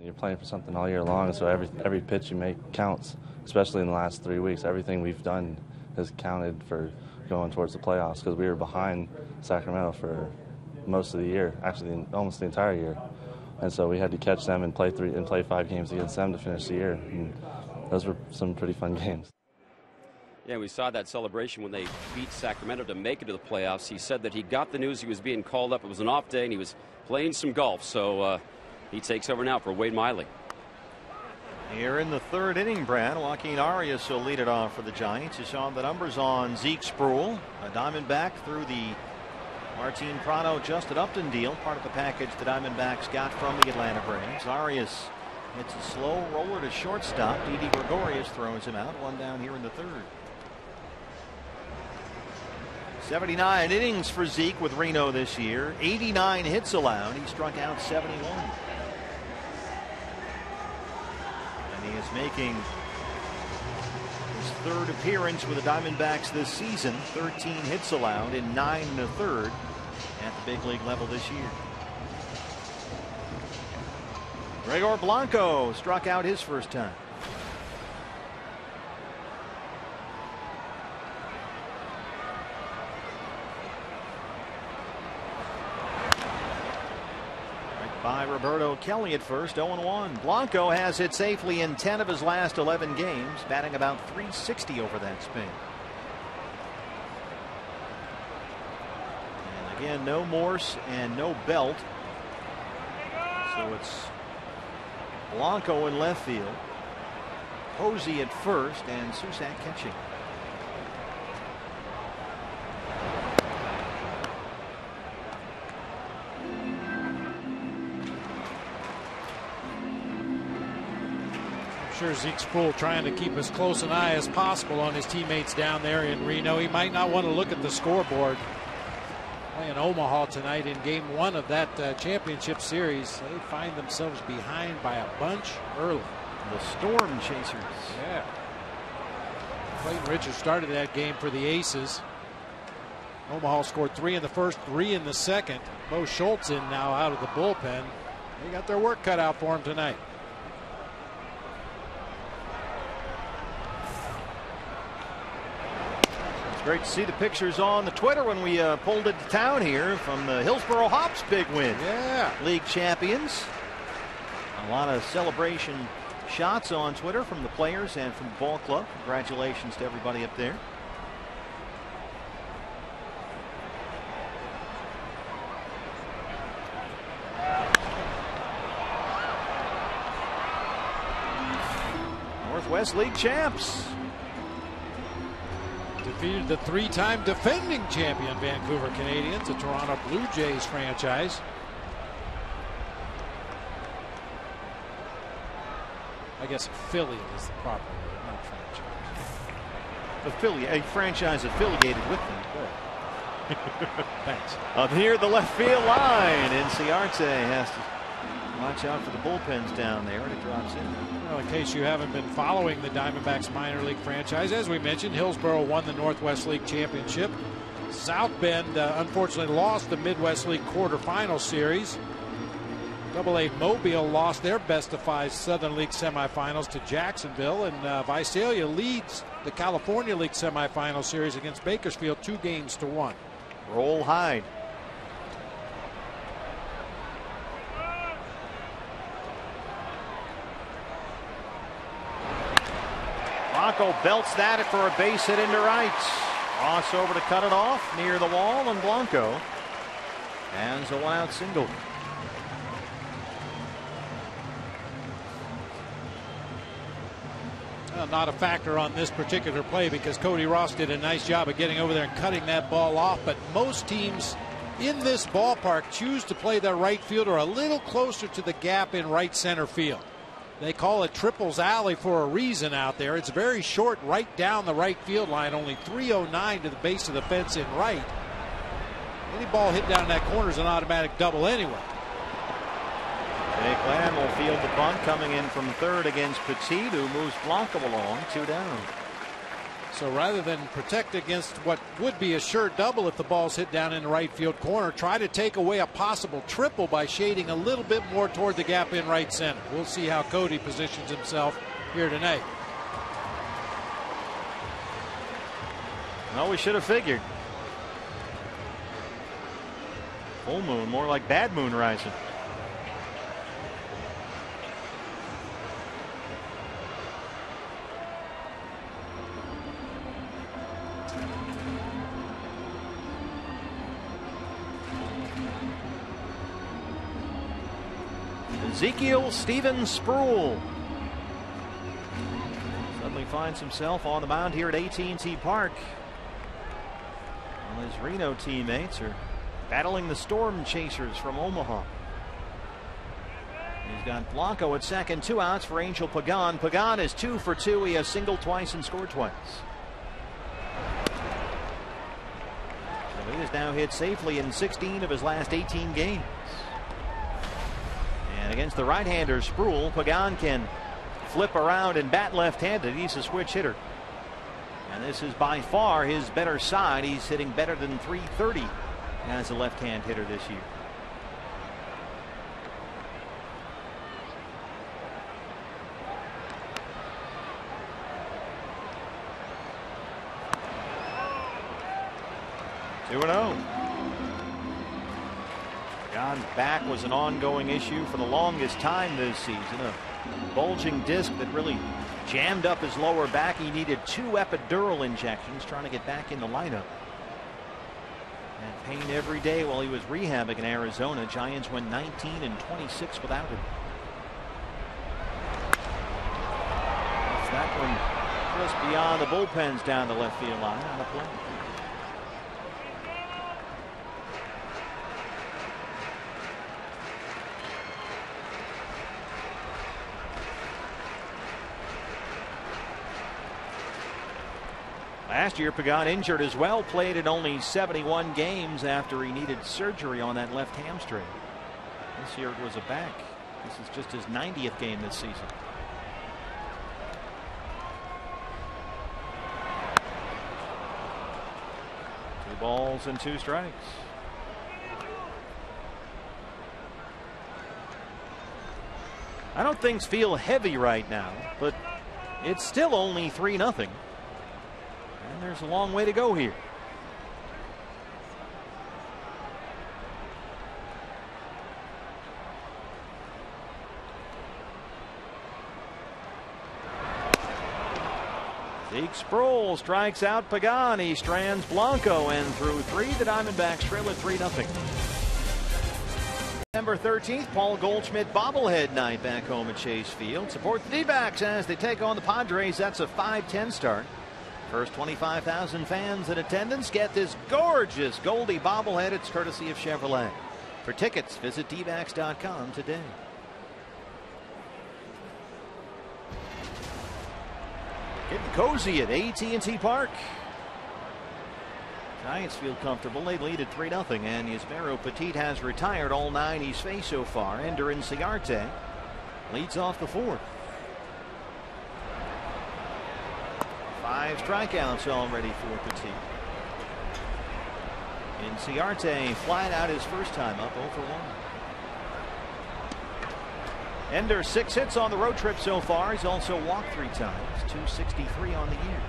You're playing for something all year long, so every pitch you make counts, especially in the last 3 weeks. Everything we've done has counted for going towards the playoffs, because we were behind Sacramento for most of the year, actually almost the entire year. And so we had to catch them and play 5 games against them to finish the year. And those were some pretty fun games. Yeah, we saw that celebration when they beat Sacramento to make it to the playoffs. He said that he got the news he was being called up. It was an off day, and he was playing some golf. So he takes over now for Wade Miley. Here in the 3rd inning, Brad, Joaquin Arias will lead it off for the Giants. You saw the numbers on Zeke Sproul, a Diamondback through the Martin Prado Justin Upton deal, part of the package the Diamondbacks got from the Atlanta Braves. Arias hits a slow roller to shortstop. Didi Gregorius throws him out. 1 down here in the 3rd. 79 innings for Zeke with Reno this year. 89 hits allowed. He struck out 71. And he is making his 3rd appearance with the Diamondbacks this season. 13 hits allowed in 9 1/3. at the big league level this year. Gregor Blanco struck out his first time. By Roberto Kelly at first, 0-1. Blanco has hit safely in 10 of his last 11 games, batting about .360 over that span. And again, no Morse and no Belt. So it's Blanco in left field, Posey at first, and Susak catching. Sure, Zeke Sproul trying to keep as close an eye as possible on his teammates down there in Reno. He might not want to look at the scoreboard. Playing Omaha tonight in game 1 of that championship series. They find themselves behind by a bunch early. The Storm Chasers. Yeah. Clayton Richards started that game for the Aces. Omaha scored 3 in the first, 3 in the second. Bo Schultz in now out of the bullpen. They got their work cut out for him tonight. Great to see the pictures on the Twitter when we pulled it to town here from the Hillsboro Hops big win. Yeah. League champions. A lot of celebration shots on Twitter from the players and from the ball club. Congratulations to everybody up there. Northwest League champs. Defeated the 3-time defending champion Vancouver Canadians, the Toronto Blue Jays franchise. I guess affiliate is the proper word, not franchise. A franchise affiliated with them. Thanks. Up here, the left field line. Inciarte has to watch out for the bullpens down there, and it drops in. Well, in case you haven't been following the Diamondbacks minor league franchise, as we mentioned, Hillsboro won the Northwest League championship. South Bend unfortunately lost the Midwest League quarterfinal series. AA Mobile lost their best of 5 Southern League semifinals to Jacksonville, and Visalia leads the California League semifinal series against Bakersfield 2-1. Roll Hyde. Blanco belts that for a base hit into right. Ross over to cut it off near the wall, and Blanco has a 1-out single. Not a factor on this particular play because Cody Ross did a nice job of getting over there and cutting that ball off. But most teams in this ballpark choose to play their right fielder a little closer to the gap in right center field. They call it Triples Alley for a reason out there. It's very short right down the right field line, only 309 to the base of the fence in right. Any ball hit down that corner is an automatic double anyway. Jake Lamb will field the bunt coming in from third against Petit, who moves Blanco along, 2 down. So rather than protect against what would be a sure double if the ball's hit down in the right field corner, try to take away a possible triple by shading a little bit more toward the gap in right center. We'll see how Cody positions himself here tonight. Well, we should have figured. Full moon, more like bad moon rising. Ezekiel Steven Sproul suddenly finds himself on the mound here at AT&T Park. Well, his Reno teammates are battling the Storm Chasers from Omaha. He's got Blanco at second, 2 outs for Angel Pagan. Pagan is 2 for 2. He has singled twice and scored twice. So he has now hit safely in 16 of his last 18 games. And against the right-hander Sproul, Pagan can flip around and bat left-handed. He's a switch hitter. And this is by far his better side. He's hitting better than .330 as a left-hand hitter this year. Two and 0. Pagan's back was an ongoing issue for the longest time this season. A bulging disc that really jammed up his lower back. He needed 2 epidural injections trying to get back in the lineup. And pain every day while he was rehabbing in Arizona. Giants went 19-26 without him. It's that one just beyond the bullpens down the left field line on the play. Last year, Pagan injured as well, played in only 71 games after he needed surgery on that left hamstring. This year it was a back. This is just his 90th game this season. Two balls and 2 strikes. I don't things feel heavy right now, but it's still only 3-0. And there's a long way to go here. Zeke Sproul strikes out Pagan. He strands Blanco, and through 3, the Diamondbacks trail at 3-0. December 13th, Paul Goldschmidt bobblehead night back home at Chase Field. Support the D-backs as they take on the Padres. That's a 5-10 start. First 25,000 fans in attendance get this gorgeous Goldie bobblehead. It's courtesy of Chevrolet. For tickets, visit dbacks.com today. Getting cozy at AT&T Park. Giants feel comfortable. They lead at 3-0, and Yusmeiro Petit has retired all 9 he's faced so far. Ender Inciarte leads off the 4th. 5 strikeouts already for Petit. Inciarte flat out his first time up 0 for 1. Ender 6 hits on the road trip so far. He's also walked 3 times. 263 on the year.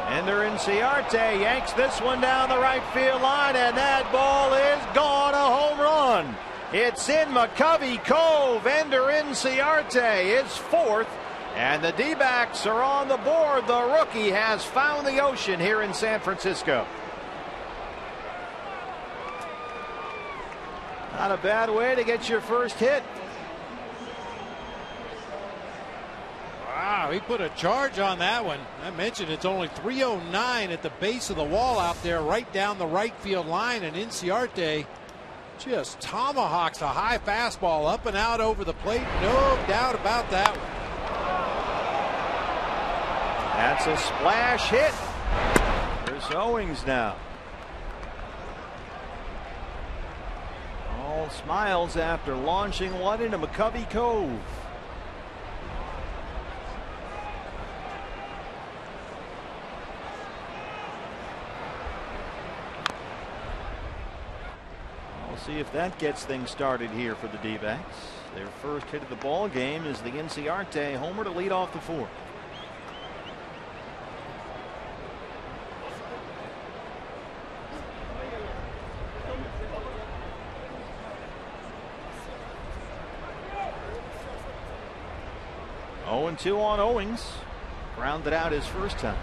Ender Inciarte yanks this one down the right field line, and that ball is gone. A home run. It's in McCovey Cove. Ender Inciarte is 4th, and the D-backs are on the board. The rookie has found the ocean here in San Francisco. Not a bad way to get your first hit. Wow, he put a charge on that one. I mentioned it's only 309 at the base of the wall out there, right down the right field line, and Inciarte just tomahawks a high fastball up and out over the plate. No doubt about that one. That's a splash hit. There's Owings now. All smiles after launching one into McCovey Cove. See if that gets things started here for the D-backs. Their first hit of the ball game is the Inciarte homer to lead off the 4th. Oh, 0-2 on Owings. Grounded out his first time.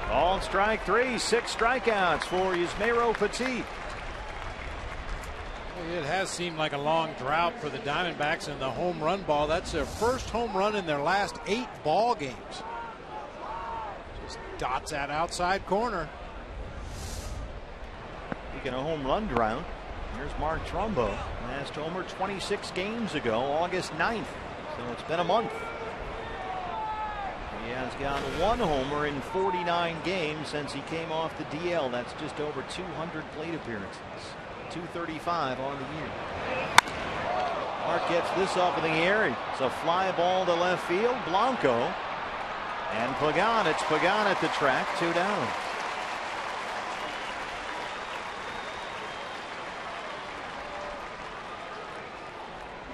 Ball strike 3, 6 strikeouts for Yusmeiro Petit. It has seemed like a long drought for the Diamondbacks in the home run ball. That's their first home run in their last 8 ball games. Just dots that outside corner. Speaking of home run drought, here's Mark Trumbo. Last homer 26 games ago, August 9th. So it's been a month. He has got 1 homer in 49 games since he came off the DL. That's just over 200 plate appearances. 235 on the year. Mark gets this up in the air. It's a fly ball to left field. Blanco and Pagan. It's Pagan at the track. 2 down.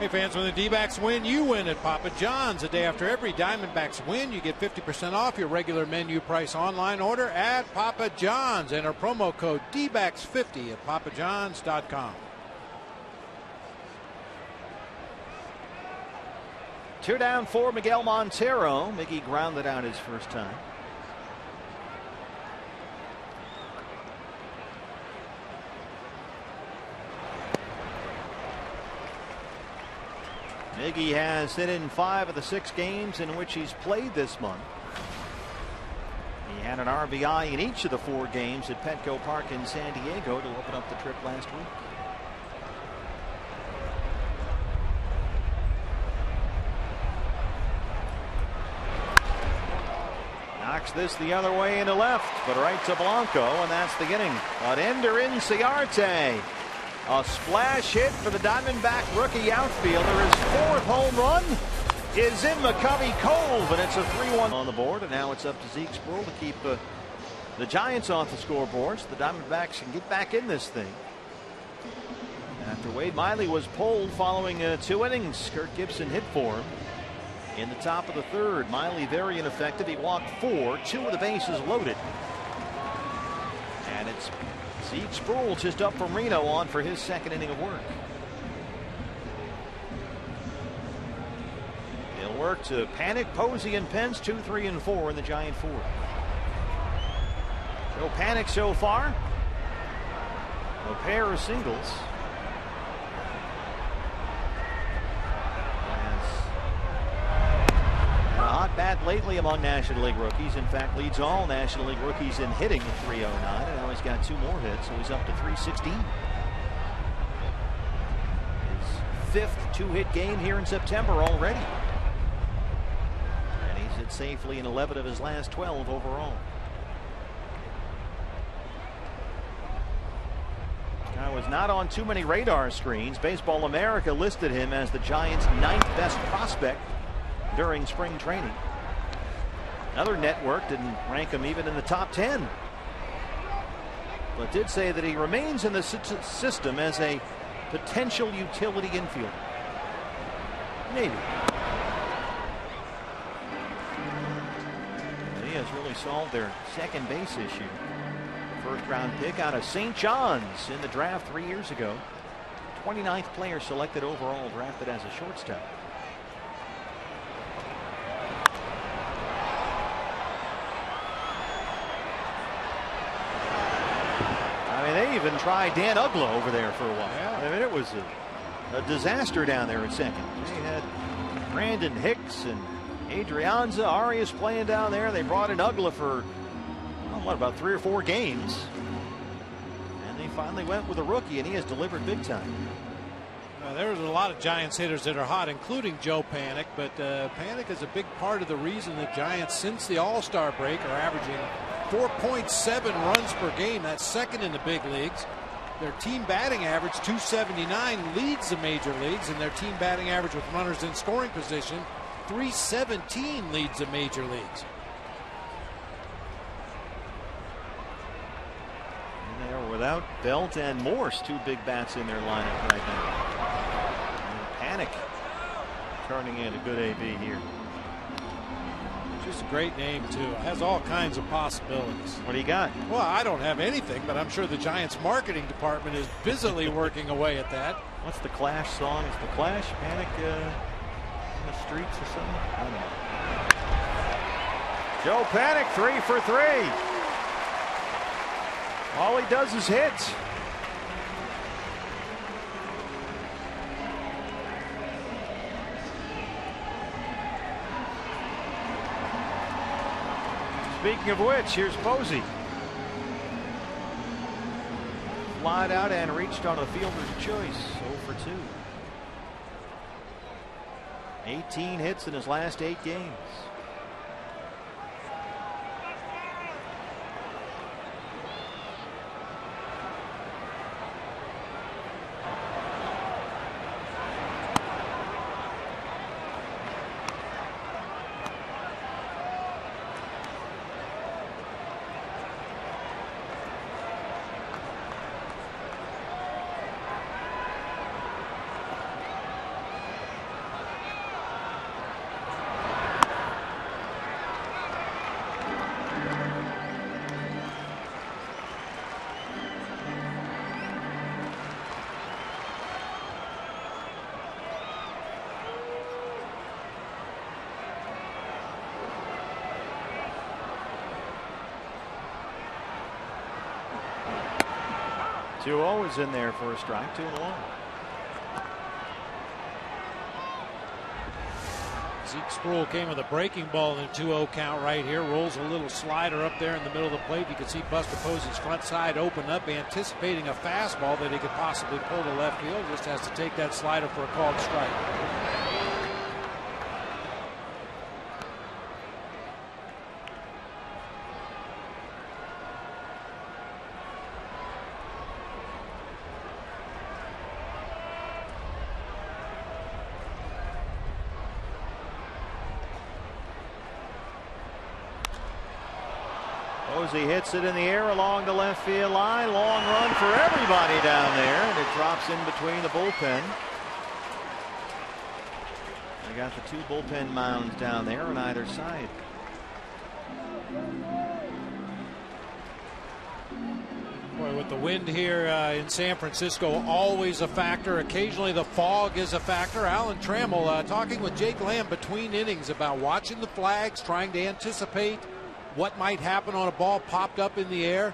Hey fans, when the D-backs win, you win at Papa John's. The day after every Diamondbacks win, you get 50% off your regular menu price online order at Papa John's. Enter promo code DBACKS50 at papajohns.com. 2 down for Miguel Montero. Miggy grounded out his first time. Miggy has hit in 5 of the 6 games in which he's played this month. He had an RBI in each of the 4 games at Petco Park in San Diego to open up the trip last week. Knocks this the other way into left, but right to Blanco, and that's the inning. But Ender Inciarte. A splash hit for the Diamondback rookie outfielder. His 4th home run is in McCovey Cove, and it's a 3-1 on the board. And now it's up to Zeke Sproul to keep the Giants off the scoreboard, so the Diamondbacks can get back in this thing. After Wade Miley was pulled following 2 innings, Kurt Gibson hit for him in the top of the 3rd. Miley very ineffective. He walked 4, 2 of the bases loaded. And it's Zeke Sproul just up from Reno on for his 2nd inning of work. He'll work to Panic, Posey, and Pence 2, 3, and 4 in the Giant 4th. No Panic so far. A pair of singles. Hot bat lately among National League rookies. In fact, leads all National League rookies in hitting at 309, and now he's got 2 more hits, so he's up to 316. His 5th 2-hit game here in September already, and he's hit safely in 11 of his last 12 overall. Guy was not on too many radar screens. Baseball America listed him as the Giants' 9th best prospect during spring training. Another network didn't rank him even in the top 10, but did say that he remains in the system as a potential utility infielder. Maybe. And he has really solved their second base issue. 1st round pick out of St. John's in the draft 3 years ago. 29th player selected overall, drafted as a shortstop. They even tried Dan Ugla over there for a while. Yeah. I mean, it was a disaster down there at second. They had Brandon Hicks and Adrianza, Arias playing down there. They brought in Ugla for, well, about 3 or 4 games. And they finally went with a rookie, and he has delivered big time. There's a lot of Giants hitters that are hot, including Joe Panic, but Panic is a big part of the reason the Giants, since the All-Star break, are averaging 4.7 runs per game. That's 2nd in the big leagues. Their team batting average, 279, leads the major leagues, and their team batting average with runners in scoring position, 317, leads the major leagues. And they are without Belt and Morse, 2 big bats in their lineup right now. And Panic turning in a good AB here. Just a great name, too. Has all kinds of possibilities. What do you got? Well, I don't have anything, but I'm sure the Giants marketing department is busily working away at that. What's the Clash song? Is the Clash Panic in the streets or something? I don't know. Joe Panic 3 for 3. All he does is hit. Speaking of which, here's Posey. Flied out and reached on a fielder's choice. 0 for 2. 18 hits in his last 8 games. 2-0 is in there for a strike. 2-1. Zeke Sproul came with a breaking ball in a 2-0 count right here. Rolls a little slider up there in the middle of the plate. You can see Buster Posey's front side open up, anticipating a fastball that he could possibly pull to left field. Just has to take that slider for a called strike. Posey hits it in the air along the left field line. Long run for everybody down there, and it drops in between the bullpen. They got the 2 bullpen mounds down there on either side. Boy, with the wind here in San Francisco, always a factor. Occasionally the fog is a factor. Alan Trammell talking with Jake Lamb between innings about watching the flags, trying to anticipate what might happen on a ball popped up in the air.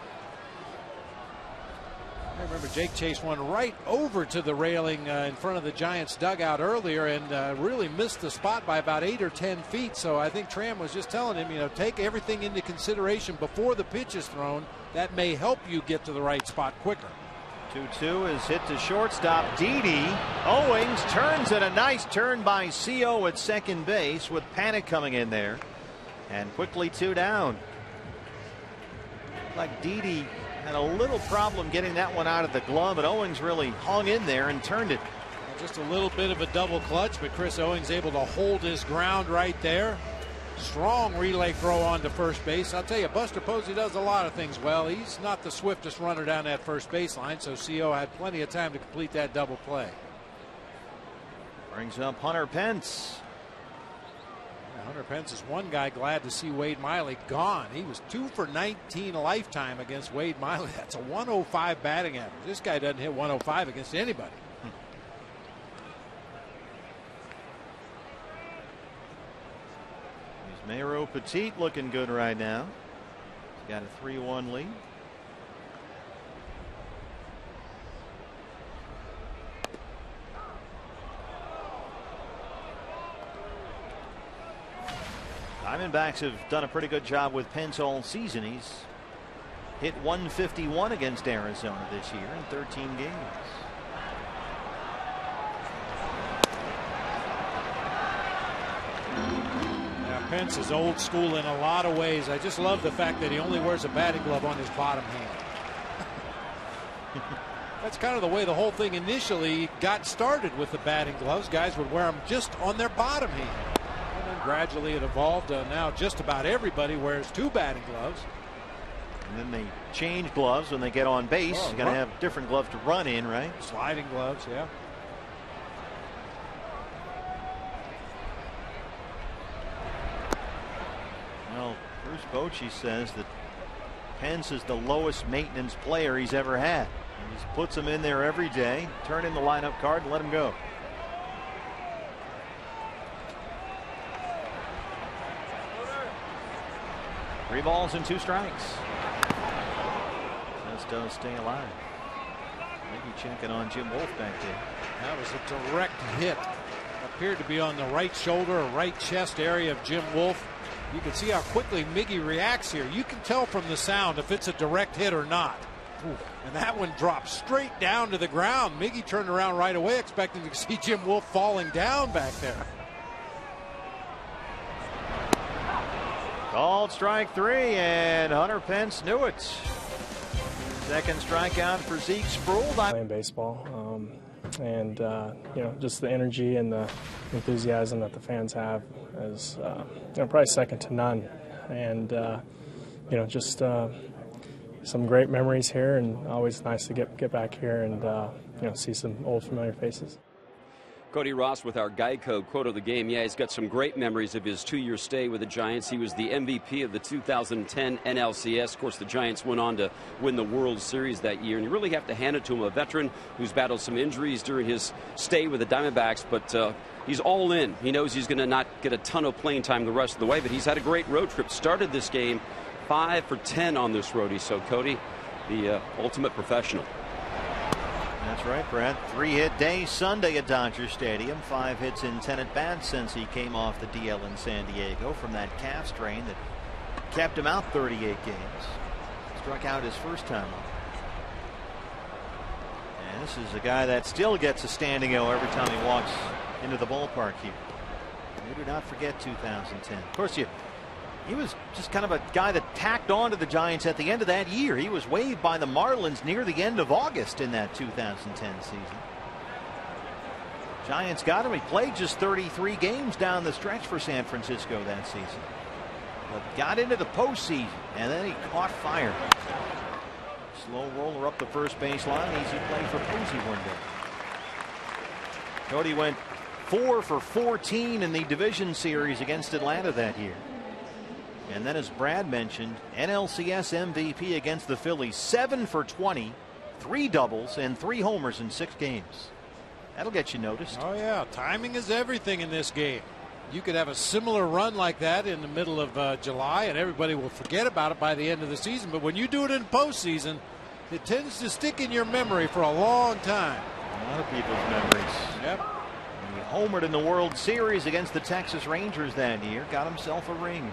I remember Jake chased one right over to the railing in front of the Giants dugout earlier and really missed the spot by about 8 or 10 feet. So I think Tram was just telling him, you know, take everything into consideration before the pitch is thrown. That may help you get to the right spot quicker. 2-2 is hit to shortstop. Didi Owings turns it. A nice turn by CO at second base with Panic coming in there. And quickly 2 down. Like Didi had a little problem getting that one out of the glove, but Owings really hung in there and turned it. Just a little bit of a double clutch, but Chris Owings able to hold his ground right there. Strong relay throw on to first base. I'll tell you, Buster Posey does a lot of things well. He's not the swiftest runner down that first baseline, so CO had plenty of time to complete that double play. Brings up Hunter Pence. Hunter Pence is one guy glad to see Wade Miley gone. He was 2 for 19 lifetime against Wade Miley. That's a 105 batting average. This guy doesn't hit 105 against anybody. Here's Mayro Petit looking good right now. He's got a 3-1 lead. Diamondbacks have done a pretty good job with Pence all season. He's hit 151 against Arizona this year in 13 games. Yeah, Pence is old school in a lot of ways. I just love the fact that he only wears a batting glove on his bottom hand. That's kind of the way the whole thing initially got started with the batting gloves. Guys would wear them just on their bottom hand. Gradually it evolved. Now just about everybody wears 2 batting gloves. And then they change gloves when they get on base. You got to have different gloves to run in, right? Sliding gloves, yeah. Well, Bruce Bochy says that Pence is the lowest maintenance player he's ever had. He just puts him in there every day, turn in the lineup card, and let him go. 3 balls and 2 strikes. Just does stay alive. Maybe checking on Jim Wolf back there. That was a direct hit. Appeared to be on the right shoulder or right chest area of Jim Wolf. You can see how quickly Miggy reacts here. You can tell from the sound if it's a direct hit or not. And that one dropped straight down to the ground. Miggy turned around right away, expecting to see Jim Wolf falling down back there. Called strike 3, and Hunter Pence knew it. Second strikeout for Zeke Sproul. Playing baseball, and you know, just the energy and the enthusiasm that the fans have is you know, probably second to none. And you know, just some great memories here, and always nice to get back here and you know, see some old familiar faces. Cody Ross with our Geico quote of the game. Yeah, he's got some great memories of his 2-year stay with the Giants. He was the MVP of the 2010 NLCS. Of course, the Giants went on to win the World Series that year, and you really have to hand it to him, a veteran who's battled some injuries during his stay with the Diamondbacks, but he's all in. He knows he's going to not get a ton of playing time the rest of the way, but he's had a great road trip. Started this game 5 for 10 on this roadie. So, Cody, the ultimate professional. right, Brad. 3-hit day Sunday at Dodger Stadium. 5 hits in 10 at bats since he came off the DL in San Diego from that calf strain that kept him out 38 games. Struck out his first time up. And this is a guy that still gets a standing O every time he walks into the ballpark here. We do not forget 2010. Of course, he was just kind of a guy that tacked on to the Giants at the end of that year. He was waived by the Marlins near the end of August in that 2010 season. Giants got him. He played just 33 games down the stretch for San Francisco that season. But got into the postseason, and then he caught fire. Slow roller up the first base line. Easy play for Posey one day. Cody went 4 for 14 in the division series against Atlanta that year. And then, as Brad mentioned, NLCS MVP against the Phillies, 7 for 20, 3 doubles and 3 homers in 6 games. That'll get you noticed. Oh yeah, timing is everything in this game. You could have a similar run like that in the middle of July, and everybody will forget about it by the end of the season. But when you do it in postseason, it tends to stick in your memory for a long time. A lot of people's memories. Yep. He homered in the World Series against the Texas Rangers that year. Got himself a ring.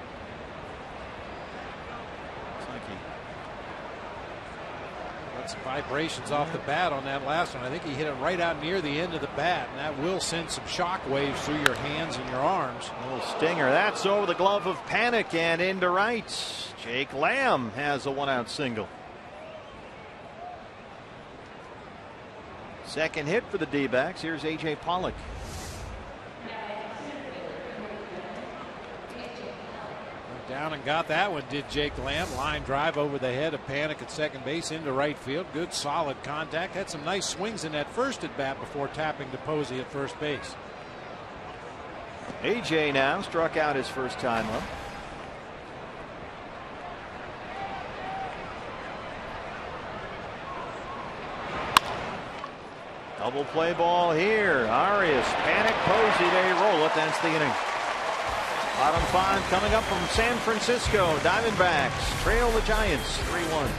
Some vibrations off the bat on that last one. I think he hit it right out near the end of the bat, and that will send some shock waves through your hands and your arms. A little stinger. That's over the glove of Panic and into right. Jake Lamb has a 1-out single. Second hit for the D-backs. Here's A.J. Pollock. Down and got that one, did Jake Lamb. Line drive over the head of Panic at second base into right field. Good solid contact. Had some nice swings in that first at bat before tapping to Posey at first base. AJ now struck out his first time up. Double play ball here. Arias, Panic, Posey, they roll it. That's the inning. Bottom 5 coming up from San Francisco. Diamondbacks trail the Giants 3-1.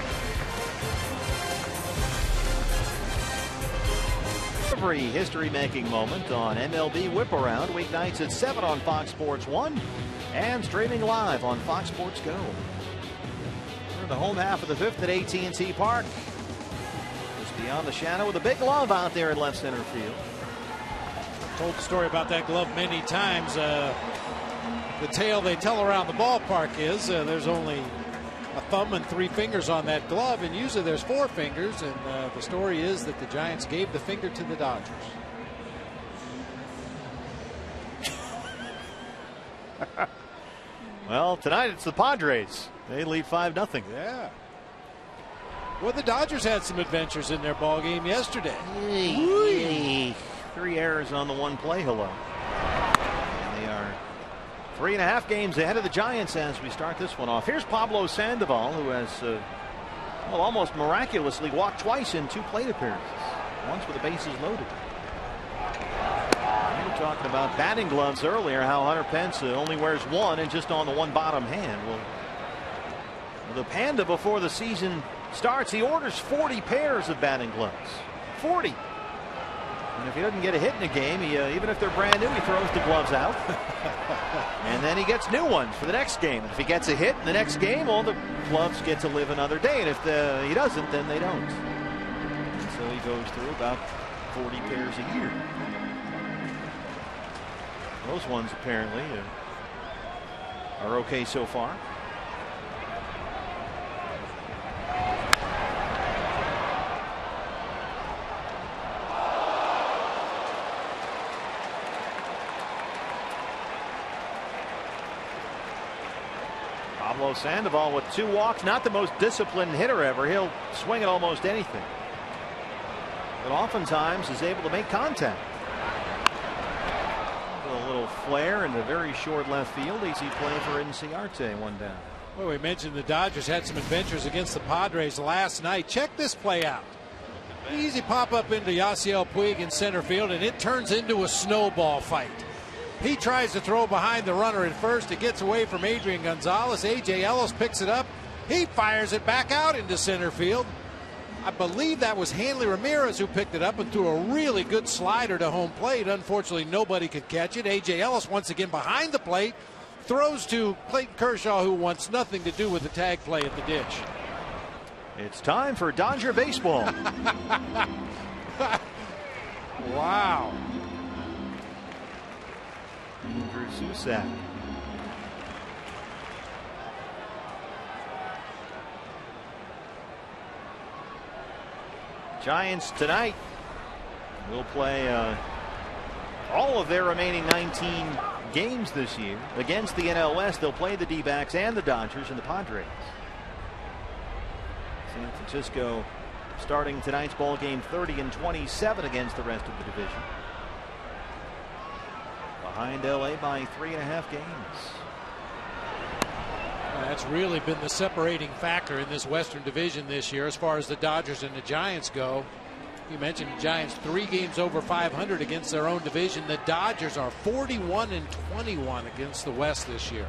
Every history-making moment on MLB Whip Around weeknights at 7 on Fox Sports 1 and streaming live on Fox Sports Go. We're in the home half of the 5th at AT&T Park. Just beyond the shadow with a big glove out there in left center field. I've told the story about that glove many times. The tale they tell around the ballpark is there's only a thumb and 3 fingers on that glove, and usually there's 4 fingers, and the story is that the Giants gave the finger to the Dodgers. Well, tonight it's the Padres. They lead 5-0. Yeah. Well, the Dodgers had some adventures in their ball game yesterday. 3 errors on the 1 play. Hello. And they are 3.5 games ahead of the Giants as we start this one off. Here's Pablo Sandoval, who has almost miraculously walked twice in 2 plate appearances. Once with the bases loaded. We were talking about batting gloves earlier, how Hunter Pence only wears 1 and just on the 1 bottom hand. Well, the Panda, before the season starts, he orders 40 pairs of batting gloves. 40. And if he doesn't get a hit in a game, even if they're brand new, he throws the gloves out. And then he gets new ones for the next game. And if he gets a hit in the next game, all the gloves get to live another day. And if he doesn't, then they don't. And so he goes through about 40 pairs a year. Those ones apparently are okay so far. Pablo Sandoval with 2 walks, not the most disciplined hitter ever. He'll swing at almost anything, but oftentimes is able to make contact. A little flare into very short left field. Easy play for Inciarte, 1 down. Well, we mentioned the Dodgers had some adventures against the Padres last night. Check this play out. Easy pop up into Yasiel Puig in center field, and it turns into a snowball fight. He tries to throw behind the runner at first. It gets away from Adrian Gonzalez. A.J. Ellis picks it up. He fires it back out into center field. I believe that was Hanley Ramirez who picked it up and threw a really good slider to home plate. Unfortunately, nobody could catch it. A.J. Ellis once again behind the plate. Throws to Clayton Kershaw, who wants nothing to do with the tag play at the ditch. It's time for Dodger baseball. Wow. Andrew Susak. Giants tonight will play all of their remaining 19 games this year against the NL West. They'll play the D-backs and the Dodgers and the Padres. San Francisco starting tonight's ball game 30-27 against the rest of the division. Behind LA by 3.5 games. That's really been the separating factor in this Western Division this year as far as the Dodgers and the Giants go. You mentioned the Giants 3 games over 500 against their own division. The Dodgers are 41-21 against the West this year.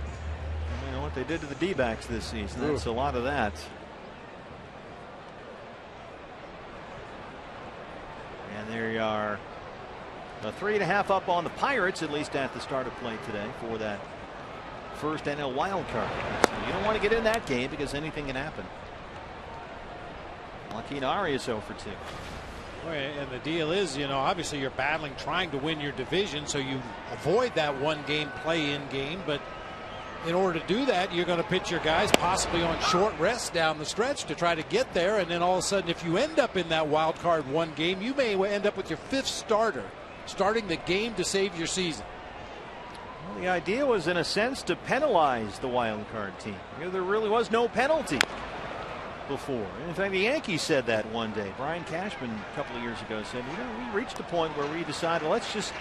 You know what they did to the D-backs this season. That's a lot of that. And there you are. A 3.5 up on the Pirates, at least at the start of play today, for that first NL wild card. So you don't want to get in that game because anything can happen. Joaquin Arias 0 for 2. And the deal is, you know, obviously you're battling trying to win your division, so you avoid that one game play-in game. But in order to do that, you're going to pitch your guys possibly on short rest down the stretch to try to get there. And then all of a sudden, if you end up in that wild card one game, you may end up with your 5th starter starting the game to save your season. Well, the idea was, in a sense, to penalize the wild card team. You know, there really was no penalty before. In fact, the Yankees said that one day. Brian Cashman a couple of years ago said, you know, we reached a point where we decided, let's just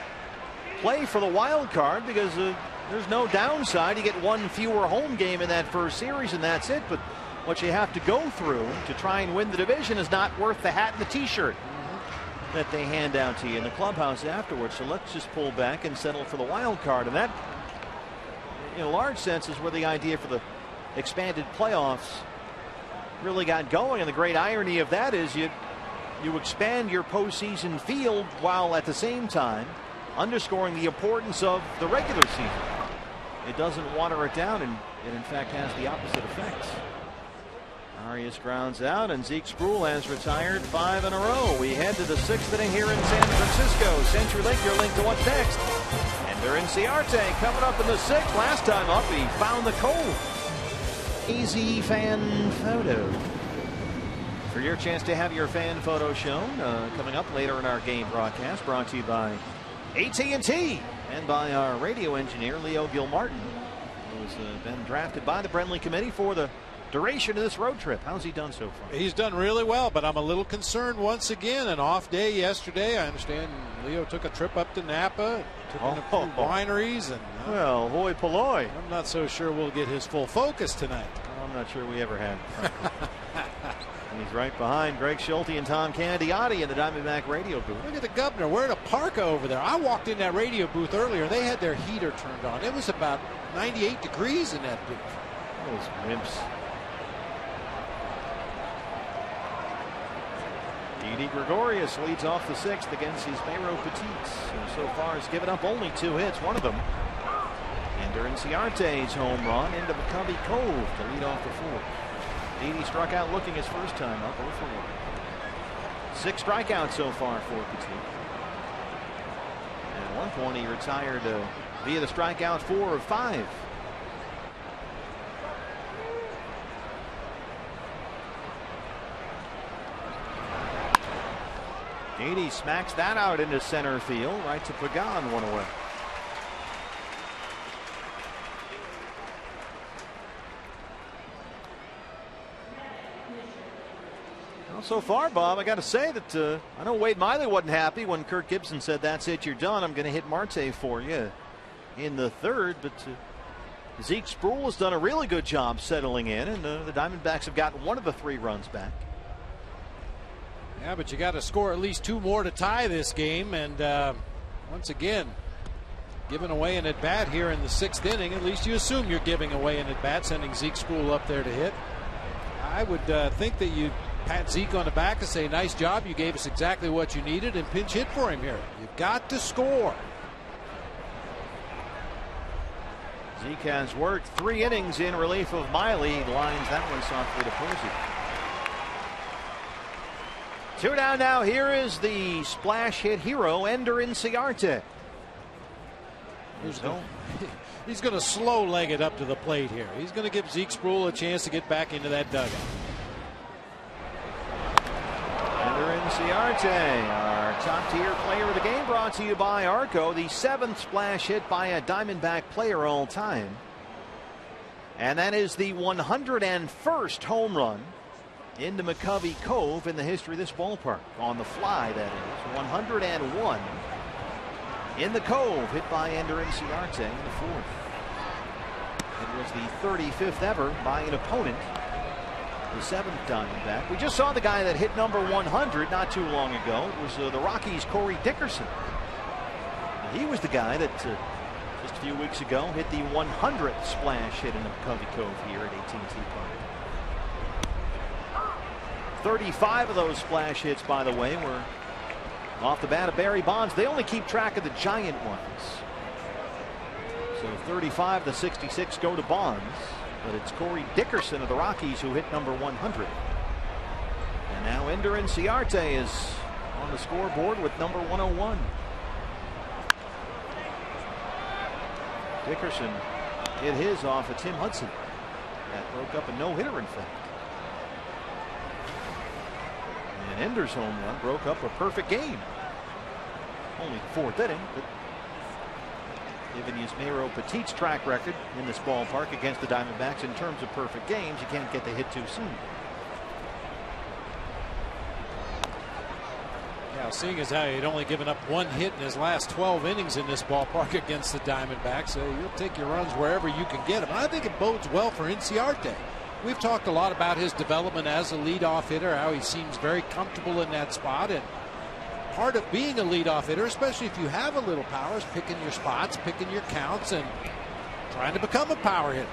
play for the wild card because there's no downside. You get one fewer home game in that first series and that's it. But what you have to go through to try and win the division is not worth the hat and the t-shirt that they hand out to you in the clubhouse afterwards. So let's just pull back and settle for the wild card. And that, in a large sense, is where the idea for the expanded playoffs really got going. And the great irony of that is you expand your postseason field while at the same time underscoring the importance of the regular season. It doesn't water it down, and it in fact has the opposite effects. Arias grounds out, and Zeke Sproul has retired 5 in a row. We head to the 6th inning here in San Francisco. Century Link, your link to what's next. Ender Inciarte coming up in the 6th. Last time up, he found the cove. Easy fan photo. For your chance to have your fan photo shown coming up later in our game broadcast, brought to you by AT&T and by our radio engineer, Leo Gilmartin, who's been drafted by the Brenly Committee for the duration of this road trip. How's he done so far? He's done really well, but I'm a little concerned once again. An off day yesterday. I understand Leo took a trip up to Napa, took in a few wineries, and well, hoi polloi. I'm not so sure we'll get his full focus tonight. I'm not sure we ever had. He's right behind Greg Schulte and Tom Candiotti in the Diamondback radio booth. Look at the governor wearing a parka over there. I walked in that radio booth earlier. They had their heater turned on. It was about 98 degrees in that booth. Those wimps. Didi Gregorius leads off the 6th against his Mayro Petites. So far has given up only 2 hits, one of them. Ender Inciarte's home run into McCovey Cove to lead off the 4th. Didi struck out looking his first time up, 0 for 1. 6 strikeouts so far for Petit. At one point he retired via the strikeout 4 of 5. Didi smacks that out into center field, right to Pagan, 1 away. Well, so far, Bob, I got to say that I know Wade Miley wasn't happy when Kirk Gibson said, "That's it, you're done. I'm going to hit Marte for you in the 3rd." But Zeke Sproul has done a really good job settling in, and the Diamondbacks have gotten 1 of the 3 runs back. Yeah, but you got to score at least 2 more to tie this game. And once again, giving away an at-bat here in the 6th inning. At least you assume you're giving away an at-bat, sending Zeke Sproul up there to hit. I would think that you pat Zeke on the back and say, nice job, you gave us exactly what you needed, and pinch hit for him here. You've got to score. Zeke has worked 3 innings in relief of Miley. He lines that one softly to Posey. 2 down now. Here is the splash hit hero, Ender Inciarte. He's going to slow leg it up to the plate here. He's going to give Zeke Sproul a chance to get back into that dugout. Ender Inciarte, our top tier player of the game, brought to you by Arco, the 7th splash hit by a Diamondback player all time. And that is the 101st home run into McCovey Cove in the history of this ballpark. On the fly, that is. 101 in the Cove, hit by Ender Inciarte in the 4th. It was the 35th ever by an opponent. The 7th Diamondback. We just saw the guy that hit number 100 not too long ago. It was the Rockies' Corey Dickerson. He was the guy that just a few weeks ago hit the 100th splash hit in the McCovey Cove here at AT&T Park. 35 of those splash hits, by the way, were off the bat of Barry Bonds. They only keep track of the giant ones. So 35 of the 66 go to Bonds. But it's Corey Dickerson of the Rockies who hit number 100. And now Ender Inciarte is on the scoreboard with number 101. Dickerson hit his off of Tim Hudson. That broke up a no-hitter, in fact. And Ender's home run broke up a perfect game. Only the 4th inning, but given Yusmeiro Petit's track record in this ballpark against the Diamondbacks in terms of perfect games, you can't get the hit too soon. Yeah, seeing as how he'd only given up 1 hit in his last 12 innings in this ballpark against the Diamondbacks, you'll take your runs wherever you can get them. And I think it bodes well for Inciarte. We've talked a lot about his development as a leadoff hitter, how he seems very comfortable in that spot. And part of being a leadoff hitter, especially if you have a little power, is picking your spots, picking your counts, and trying to become a power hitter.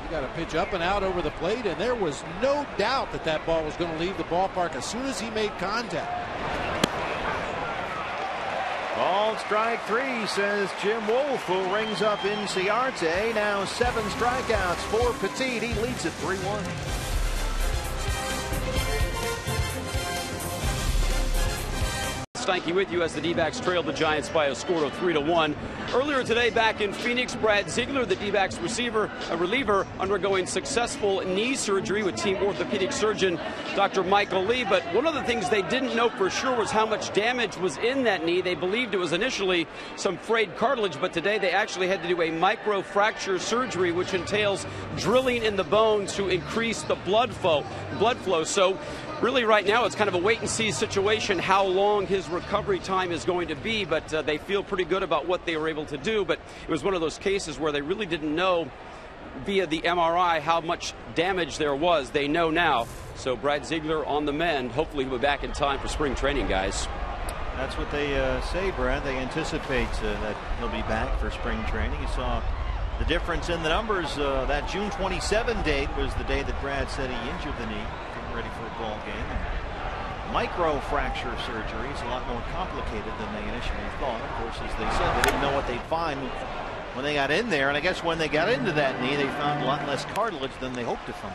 You got to pitch up and out over the plate, and there was no doubt that that ball was going to leave the ballpark as soon as he made contact. Called strike 3, says Jim Wolf, who rings up Inciarte. Now 7 strikeouts for Petit. He leads it 3-1. Steinke with you as the D-backs trailed the Giants by a score of 3-1. Earlier today back in Phoenix, Brad Ziegler, the D-backs reliever, undergoing successful knee surgery with team orthopedic surgeon Dr. Michael Lee. But one of the things they didn't know for sure was how much damage was in that knee. They believed it was initially some frayed cartilage, but today they actually had to do a microfracture surgery, which entails drilling in the bone to increase the blood flow. So really right now it's kind of a wait-and-see situation how long his recovery time is going to be, but they feel pretty good about what they were able to do. But it was one of those cases where they really didn't know via the MRI how much damage there was. They know now. So Brad Ziegler on the mend. Hopefully he'll be back in time for spring training, guys. That's what they say, Brad. They anticipate that he'll be back for spring training. You saw the difference in the numbers. That June 27 date was the day that Brad said he injured the knee, getting ready for a ball game. And microfracture surgery is a lot more complicated than they initially thought. Of course, as they said, they didn't know what they'd find when they got in there. And I guess when they got into that knee, they found a lot less cartilage than they hoped to find.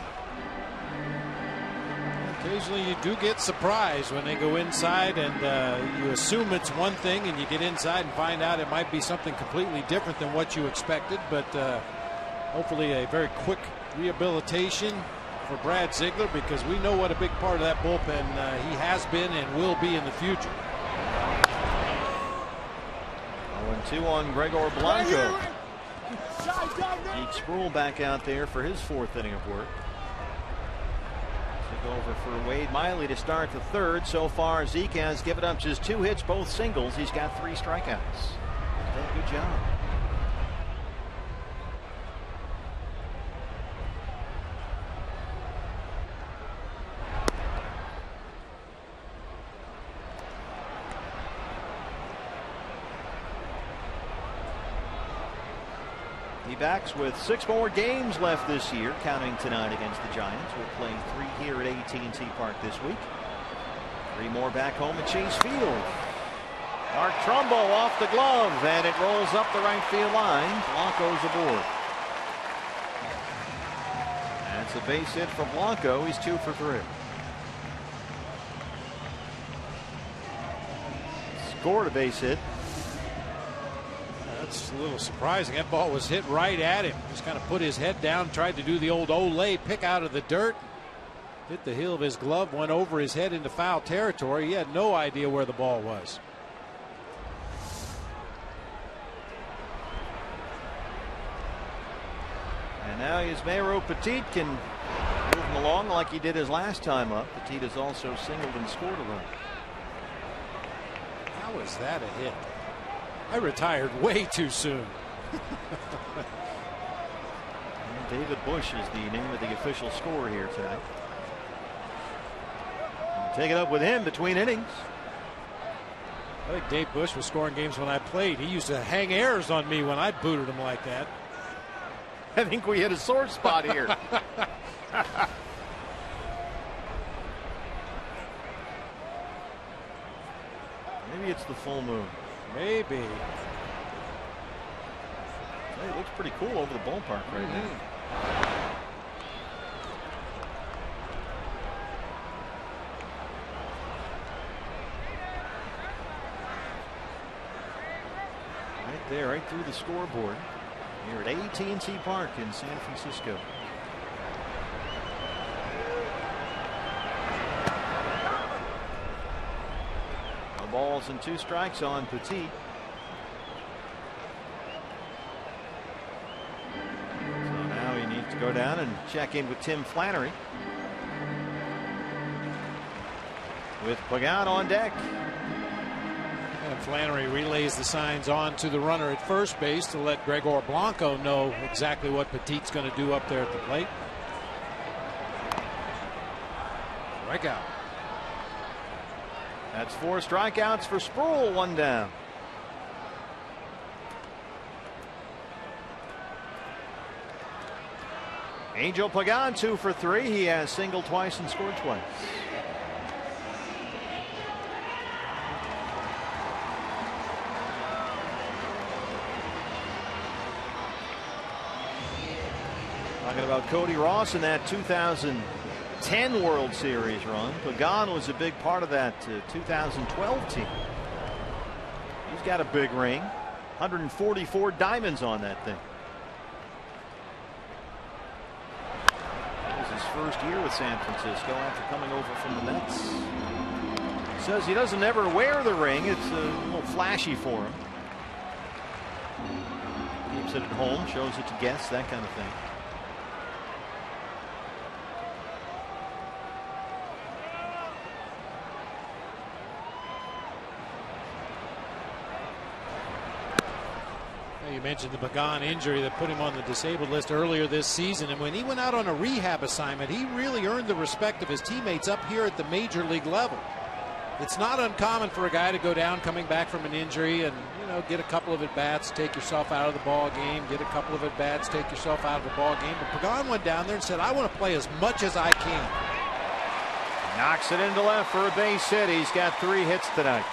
Occasionally you do get surprised when they go inside and you assume it's one thing, and you get inside and find out it might be something completely different than what you expected. But hopefully a very quick rehabilitation for Brad Ziegler, because we know what a big part of that bullpen he has been and will be in the future. 0-2 on Gregor Blanco. Zeke Sproul back out there for his 4th inning of work. Over for Wade Miley to start the 3rd. So far, Zeke has given up just 2 hits, both singles. He's got 3 strikeouts. Done a good job. D-backs with 6 more games left this year, counting tonight against the Giants. We're playing 3 here at AT&T Park this week. 3 more back home at Chase Field. Mark Trumbo off the glove, and it rolls up the right field line. Blanco's aboard. That's a base hit for Blanco. He's 2 for 3. Scored a base hit. That's a little surprising. That ball was hit right at him. Just kind of put his head down, tried to do the old Olay pick out of the dirt. Hit the heel of his glove, went over his head into foul territory. He had no idea where the ball was. And now Yusmeiro Petit can move him along like he did his last time up. Petit has also singled and scored a run. How was that a hit? I retired way too soon. David Bush is the name of the official scorer here tonight. Take it up with him between innings. I think Dave Bush was scoring games when I played. He used to hang airs on me when I booted him like that. I think we hit a sore spot here. Maybe it's the full moon. Maybe. It looks pretty cool over the ballpark right now. Right there, right through the scoreboard here at AT&T Park in San Francisco. No balls and 2 strikes on Petit. So now he needs to go down and check in with Tim Flannery. With Pagan on deck. And Flannery relays the signs on to the runner at first base to let Gregor Blanco know exactly what Petit's going to do up there at the plate. Strikeout. That's 4 strikeouts for Sproul, 1 down. Angel Pagan 2 for 3. He has singled twice and scored twice. Talking about Cody Ross in that 2010 World Series run. Pagan was a big part of that 2012 team. He's got a big ring. 144 diamonds on that thing. That was his first year with San Francisco after coming over from the Mets. He says he doesn't ever wear the ring. It's a little flashy for him. Keeps it at home, shows it to guests, that kind of thing. You mentioned the Pagan injury that put him on the disabled list earlier this season, and when he went out on a rehab assignment, he really earned the respect of his teammates up here at the major league level. It's not uncommon for a guy to go down coming back from an injury and, you know, get a couple of at-bats, take yourself out of the ball game, get a couple of at-bats, take yourself out of the ball game. But Pagan went down there and said, I want to play as much as I can. Knocks it into left for a base hit. He's got 3 hits tonight.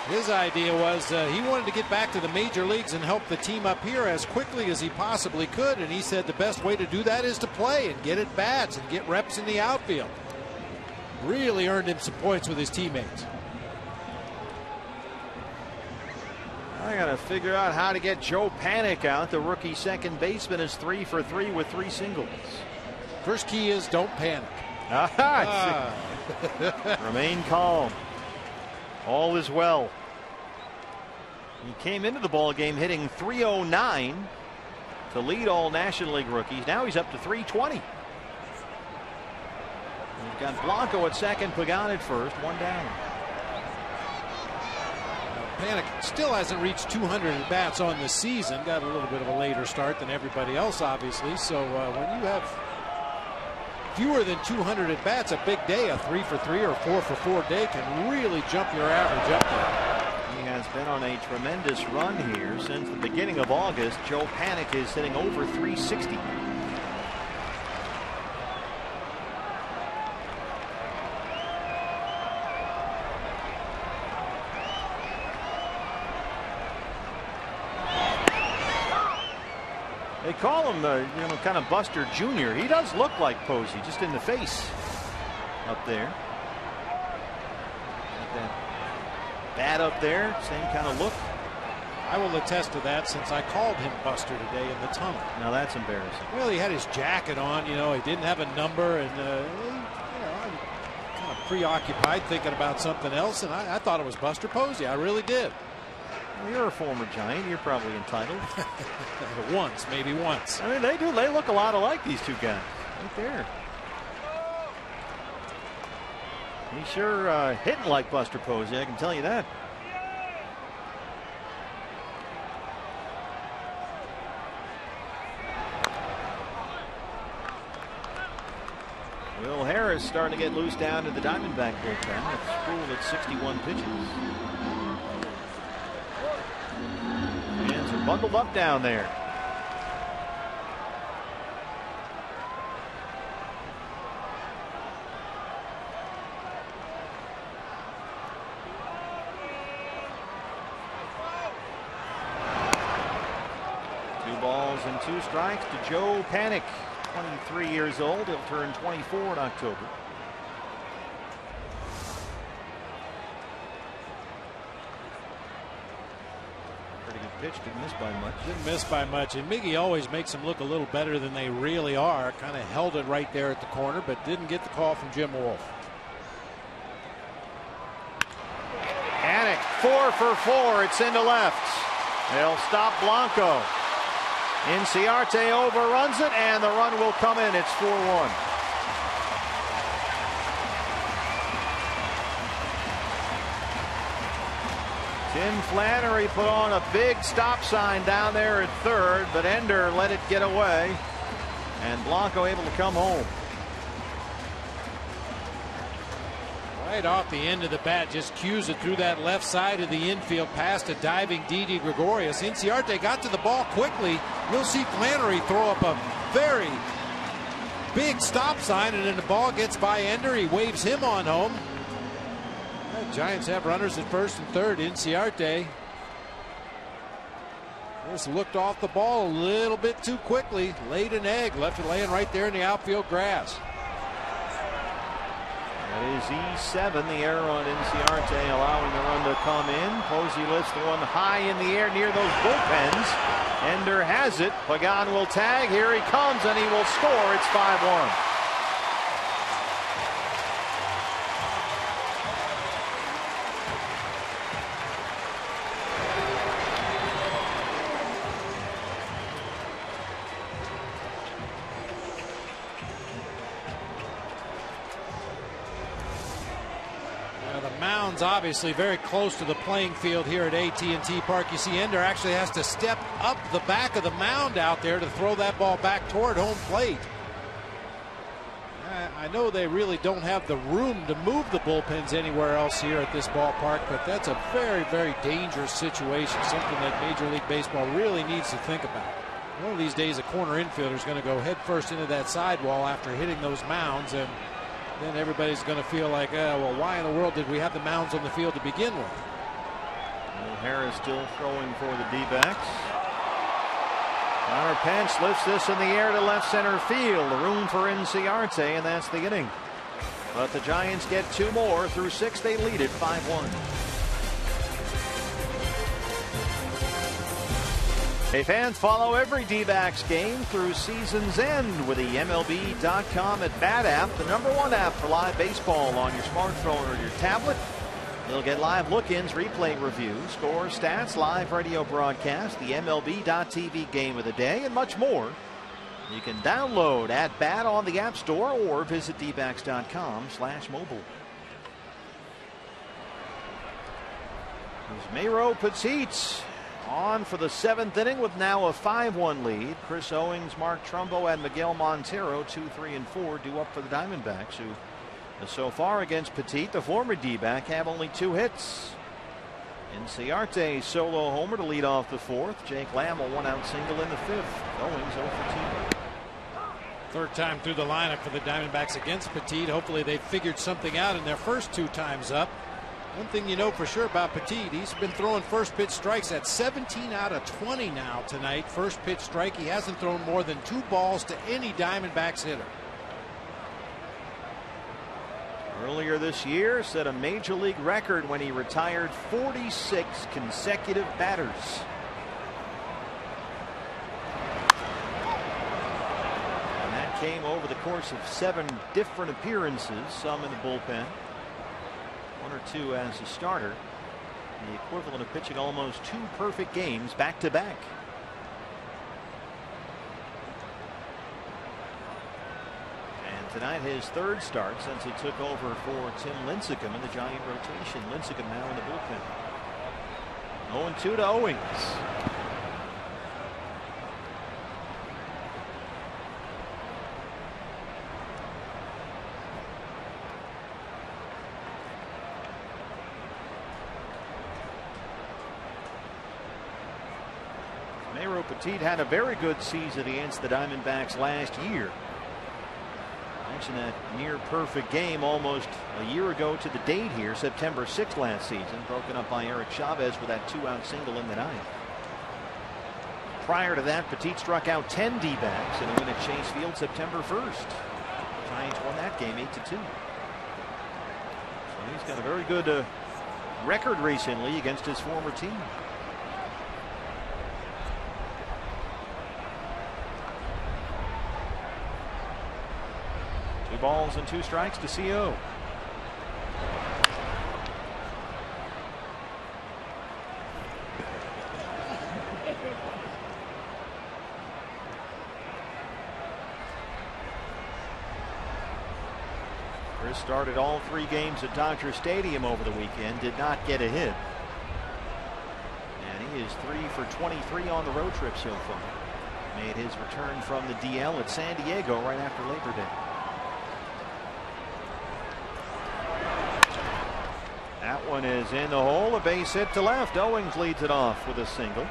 His idea was he wanted to get back to the major leagues and help the team up here as quickly as he possibly could. And he said the best way to do that is to play and get at bats and get reps in the outfield. Really earned him some points with his teammates. I got to figure out how to get Joe Panik out. The rookie second baseman is 3 for 3 with 3 singles. First key is don't panic. Remain calm. All is well. He came into the ball game hitting .309 to lead all National League rookies. Now he's up to .320. We've got Blanco at second, Pagan at first, 1 down. Panik still hasn't reached 200 at bats on the season. Got a little bit of a later start than everybody else, obviously. So when you have fewer than 200 at bats, a big day, a 3 for 3 or 4 for 4 day can really jump your average up there. He has been on on a tremendous run here since the beginning of August. Joe Panik is hitting over 360. They call him, kind of Buster Jr. He does look like Posey, just in the face up there. Like that bat up there, same kind of look. I will attest to that since I called him Buster today in the tunnel. Now that's embarrassing. Well, he had his jacket on, he didn't have a number, and I'm kind of preoccupied thinking about something else, and I thought it was Buster Posey. I really did. Well, you're a former Giant. You're probably entitled. Once, maybe once. I mean, they do. They look a lot alike, these two guys. Right there. He's sure hitting like Buster Posey, I can tell you that. Will Harris starting to get loose down to the Diamondback bullpen. It's ruled at 61 pitches. Fans are bundled up down there. And 2 strikes to Joe Panik, 23 years old. He'll turn 24 in October. Pretty good pitch. Didn't miss by much. Didn't miss by much. And Miggy always makes them look a little better than they really are. Kind of held it right there at the corner, but didn't get the call from Jim Wolf. Panik 4 for 4. It's into left. They'll stop Blanco. Inciarte overruns it, and the run will come in. It's 4-1. Tim Flannery put on a big stop sign down there at third, but Ender let it get away, and Blanco able to come home. Right off the end of the bat, just cues it through that left side of the infield past a diving Didi Gregorius. Inciarte got to the ball quickly. You'll see Flannery throw up a very big stop sign, and then the ball gets by Ender. He waves him on home. The Giants have runners at first and third. Inciarte just looked off the ball a little bit too quickly. Laid an egg, left it laying right there in the outfield grass. That is E7, the error on Inciarte, allowing the run to come in. Posey lifts the one high in the air near those bullpens. Ender has it. Pagan will tag. Here he comes, and he will score. It's 5-1. Obviously very close to the playing field here at AT&T Park. You see Ender actually has to step up the back of the mound out there to throw that ball back toward home plate. I know they really don't have the room to move the bullpens anywhere else here at this ballpark, but that's a very, very dangerous situation, something that Major League Baseball really needs to think about. One of these days a corner infielder is going to go head first into that sidewall after hitting those mounds, and then everybody's going to feel like, well, why in the world did we have the mounds on the field to begin with? Will Harris still throwing for the D-backs. Connor Pence lifts this in the air to left center field. Room for Inciarte, and that's the inning. But the Giants get 2 more. Through 6, they lead it 5-1. Hey fans, follow every D-backs game through season's end with the MLB.com at Bat app, the #1 app for live baseball on your smartphone or your tablet. You'll get live look-ins, replay reviews, scores, stats, live radio broadcast, the MLB.TV game of the day, and much more. You can download at Bat on the App Store or visit dbacks.com/mobile. There's Mayro Petite on for the 7th inning with now a 5-1 lead. Chris Owings, Mark Trumbo, and Miguel Montero, 2, 3, and 4, due up for the Diamondbacks, who so far against Petite, the former D-back, have only 2 hits. Inciarte solo homer to lead off the fourth. Jake Lamb a one-out single in the fifth. Owings 0 for 2. Third time through the lineup for the Diamondbacks against Petit. Hopefully they figured something out in their first 2 times up. One thing you know for sure about Petit, he's been throwing first pitch strikes at 17 out of 20 now tonight. First pitch strike. He hasn't thrown more than 2 balls to any Diamondbacks hitter. Earlier this year set a major league record when he retired 46 consecutive batters. And that came over the course of 7 different appearances, some in the bullpen, 1 or 2 as a starter. The equivalent of pitching almost 2 perfect games back to back. Tonight his 3rd start since he took over for Tim Lincecum in the Giant rotation. Lincecum now in the bullpen. 0-2 to Owings. Mayro Petit had a very good season against the Diamondbacks last year. Mentioned that near perfect game almost a year ago to the date here, September 6th last season, broken up by Eric Chavez with that 2-out single in the 9th. Prior to that, Petit struck out 10 D-backs in a win at Chase Field September 1st. Giants won that game 8-2. So he's got a very good record recently against his former team. 2 balls and 2 strikes to CO. Chris started all 3 games at Dodger Stadium over the weekend, did not get a hit. And he is 3 for 23 on the road trip so far. Made his return from the DL at San Diego right after Labor Day. That one is in the hole, a base hit to left. Owings leads it off with a single.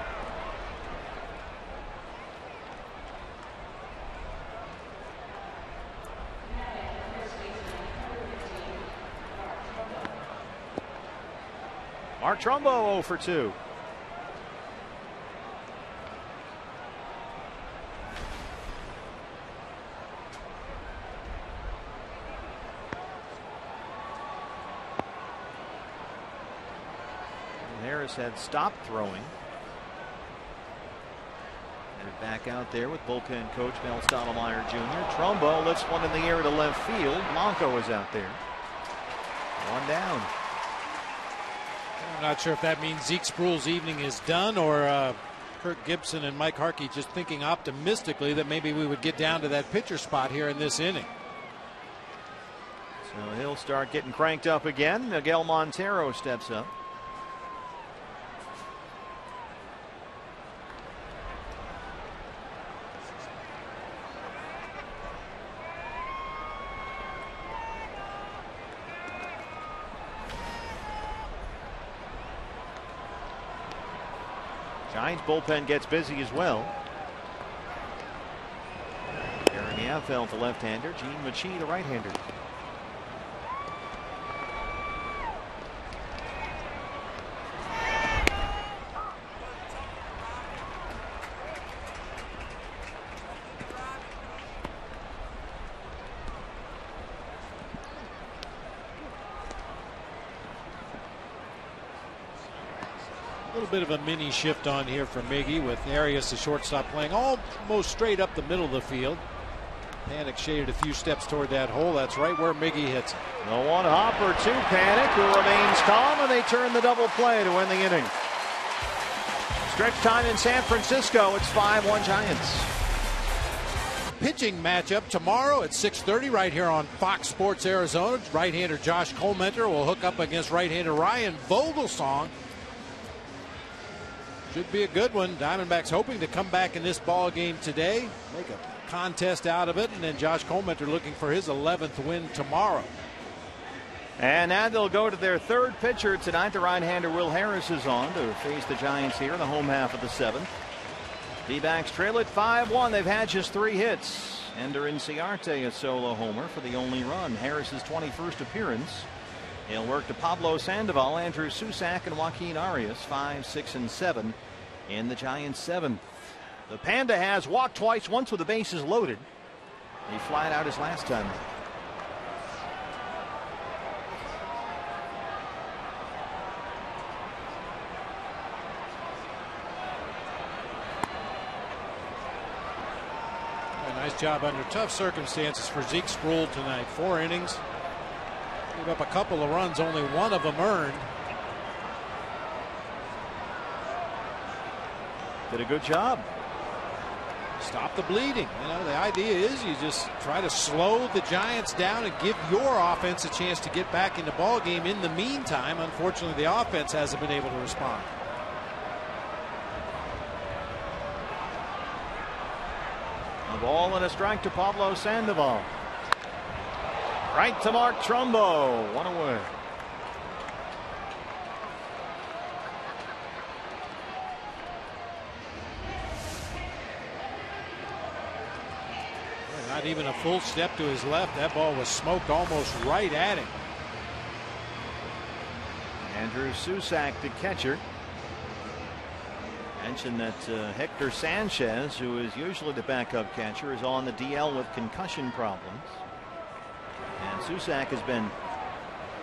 Mark Trumbo 0 for 2. Harris had stopped throwing. And back out there with bullpen coach Mel Stottlemyre Jr. Trumbo lifts one in the air to left field. Blanco is out there. 1 down. I'm not sure if that means Zeke Spruill's evening is done or Kirk Gibson and Mike Harkey just thinking optimistically that maybe we would get down to that pitcher spot here in this inning. So he'll start getting cranked up again. Miguel Montero steps up. Giants bullpen gets busy as well. Aaron Affeldt, the left-hander. Gene Machie, the right-hander. A little bit of a mini shift on here for Miggy with Arias, the shortstop, playing almost straight up the middle of the field. Panic shaded a few steps toward that hole. That's right where Miggy hits it. The 1 hopper to Panic, who remains calm, and they turn the double play to win the inning. Stretch time in San Francisco. It's 5-1 Giants. Pitching matchup tomorrow at 6:30 right here on Fox Sports Arizona. Right-hander Josh Colmenter will hook up against right-hander Ryan Vogelsong. Should be a good one. Diamondbacks hoping to come back in this ball game today, make a contest out of it, and then Josh Colmenter looking for his 11th win tomorrow. And now they'll go to their third pitcher tonight. The right-hander Will Harris is on to face the Giants here in the home half of the seventh. D-backs trail it 5-1. They've had just 3 hits. Ender Inciarte a solo homer for the only run. Harris's 21st appearance. He'll work to Pablo Sandoval, Andrew Susac, and Joaquin Arias, 5, 6, and 7 in the Giants' 7th. The Panda has walked twice, once with the bases loaded. He flied out his last time. Nice job under tough circumstances for Zeke Sproul tonight. 4 innings. Gave up a couple of runs, only one of them earned. Did a good job. Stop the bleeding. You know, the idea is you just try to slow the Giants down and give your offense a chance to get back in the ball game. In the meantime, unfortunately, the offense hasn't been able to respond. A ball and a strike to Pablo Sandoval. Right to Mark Trumbo. 1 away. Not even a full step to his left. That ball was smoked almost right at him. Andrew Susac, the catcher. Mentioned that Hector Sanchez, who is usually the backup catcher, is on the DL with concussion problems. And Susac has been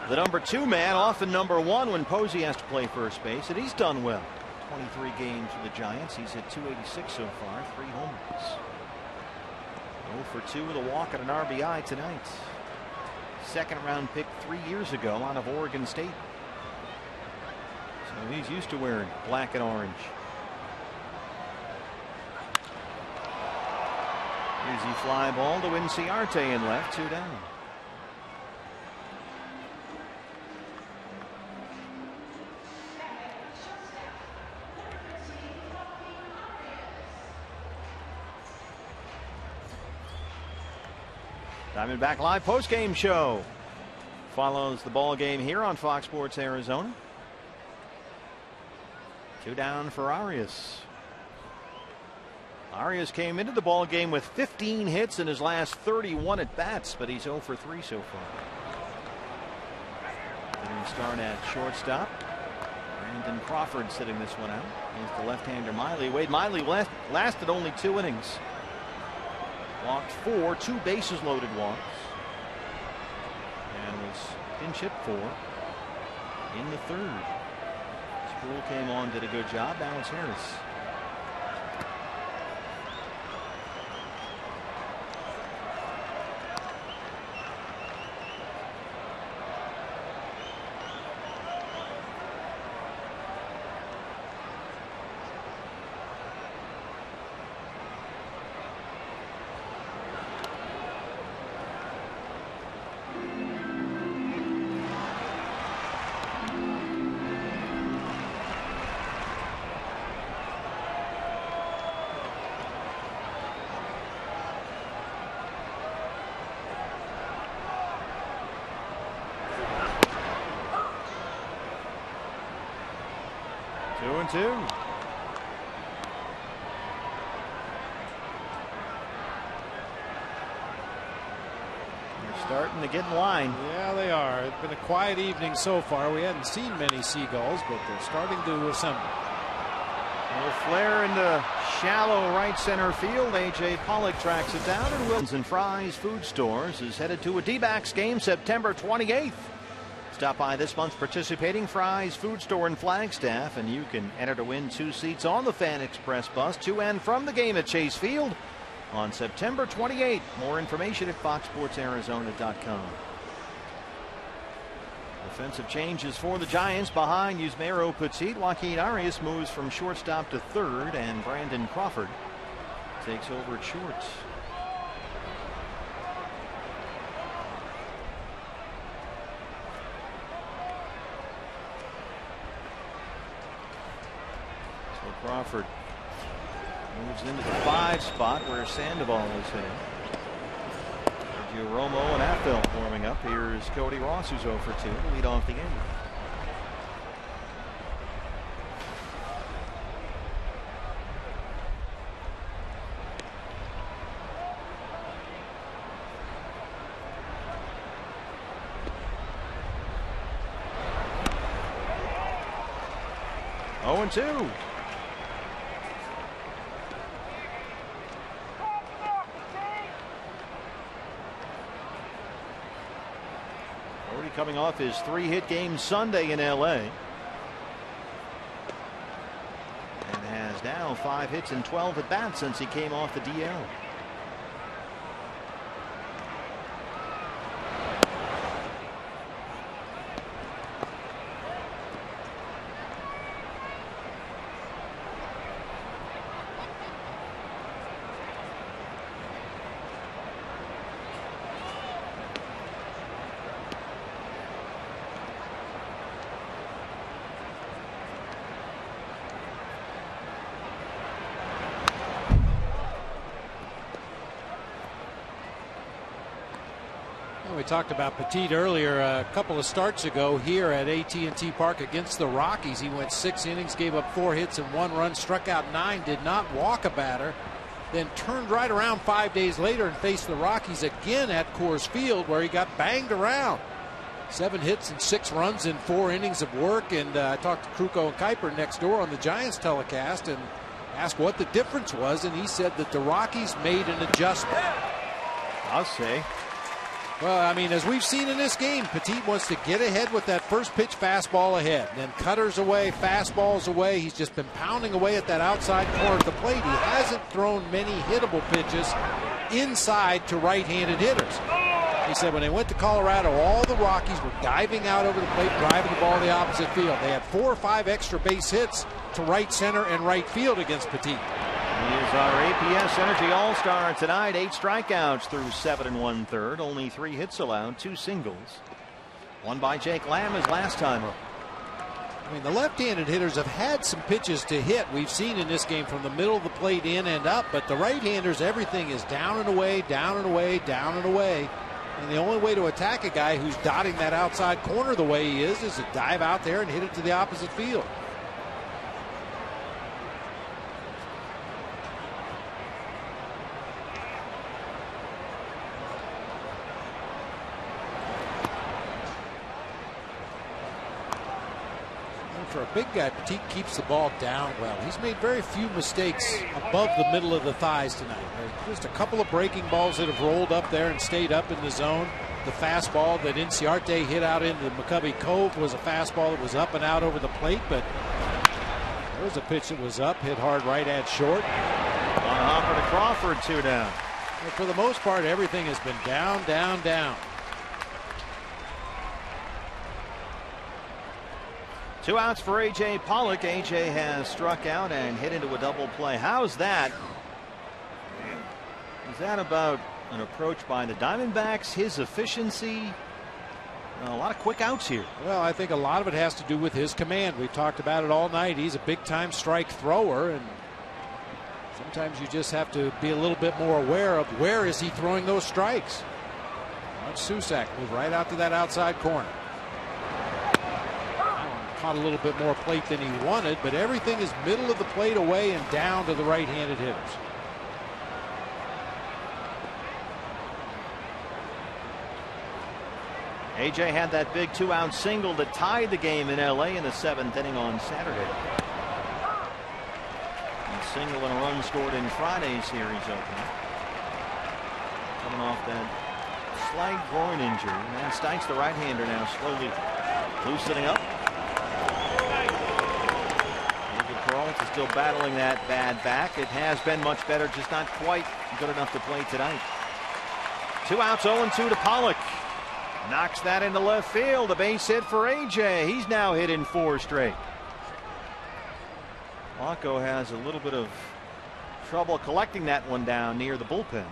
the number 2 man, often number 1 when Posey has to play first base, and he's done well. 23 games for the Giants. He's hit .286 so far, 3 homers. 0 for 2 with a walk and an RBI tonight. 2nd round pick 3 years ago out of Oregon State. So he's used to wearing black and orange. Easy fly ball to Inciarte in left, 2 down. Diamondback Live post-game show follows the ball game here on Fox Sports Arizona. 2 down for Arias. Arias came into the ball game with 15 hits in his last 31 at bats, but he's 0 for 3 so far. Getting a start at shortstop. Brandon Crawford sitting this one out. He's the left-hander Miley. Wade Miley lasted only 2 innings. Walked 4, 2 bases loaded walks, and was pinch hit for in the 3rd. Sproul came on, did a good job. Now it's Harris. Two. They're starting to get in line. Yeah, they are. It's been a quiet evening so far. We hadn't seen many Seagulls, but they're starting to assemble. A little flare into shallow right center field. A.J. Pollock tracks it down, and Wilson Fry's Food Stores is headed to a D-backs game September 28th. Stop by this month's participating Fry's Food Store in Flagstaff, and you can enter to win 2 seats on the Fan Express bus to and from the game at Chase Field on September 28th. More information at foxsportsarizona.com. Offensive changes for the Giants. Behind Yusmeiro Petit, Joaquin Arias moves from shortstop to 3rd, and Brandon Crawford takes over at short. Crawford moves into the 5 spot where Sandoval is hitting. Romo and Atfield warming up. Here's Cody Ross, who's 0 for 2 to lead off the game. Oh, and 2. Already coming off his 3-hit game Sunday in LA. And has now 5 hits and 12 at bats since he came off the DL. We talked about Petit earlier. A couple of starts ago here at AT&T Park against the Rockies. He went 6 innings, gave up 4 hits and 1 run, struck out 9, did not walk a batter, then turned right around 5 days later and faced the Rockies again at Coors Field, where he got banged around. 7 hits and 6 runs in 4 innings of work. And I talked to Kruko and Kuiper next door on the Giants telecast and asked what the difference was, and he said that the Rockies made an adjustment. I'll say. Well, I mean, as we've seen in this game, Petit wants to get ahead with that first pitch fastball ahead. Then cutters away, fastballs away. He's just been pounding away at that outside corner of the plate. He hasn't thrown many hittable pitches inside to right-handed hitters. He said when they went to Colorado, all the Rockies were diving out over the plate, driving the ball to the opposite field. They had 4 or 5 extra base hits to right center and right field against Petit. He is our APS Energy All-Star tonight. 8 strikeouts through 7 1/3. Only 3 hits allowed, 2 singles. One by Jake Lamb his last time up. I mean, the left-handed hitters have had some pitches to hit. We've seen in this game from the middle of the plate in and up. But the right-handers, everything is down and away, down and away, down and away. And the only way to attack a guy who's dotting that outside corner the way he is to dive out there and hit it to the opposite field. For a big guy, Petit keeps the ball down well. He's made very few mistakes above the middle of the thighs tonight. There's just a couple of breaking balls that have rolled up there and stayed up in the zone. The fastball that Inciarte hit out into McCovey Cove was a fastball that was up and out over the plate, but there was a pitch that was up, hit hard right at short. On Hopper to Crawford, 2 down. But for the most part, everything has been down, down, down. 2 outs for A.J. Pollock. A.J. has struck out and hit into a double play. How's that? Is that about an approach by the Diamondbacks? His efficiency? A lot of quick outs here. Well, I think a lot of it has to do with his command. We've talked about it all night. He's a big-time strike thrower, and sometimes you just have to be a little bit more aware of where is he throwing those strikes. Watch Susac move right out to that outside corner. Caught a little bit more plate than he wanted, but everything is middle of the plate away and down to the right-handed hitters. A.J. had that big 2-out single that tied the game in L.A. in the 7th inning on Saturday. A single and a run scored in Friday's series opener. Coming off that slight groin injury. Matt Stykes, the right-hander, now slowly loosening up. Is still battling that bad back. It has been much better, just not quite good enough to play tonight. 2 outs, 0-2 to Pollock. Knocks that into left field. A base hit for A.J. He's now hit in 4 straight. Blanco has a little bit of trouble collecting that one down near the bullpen.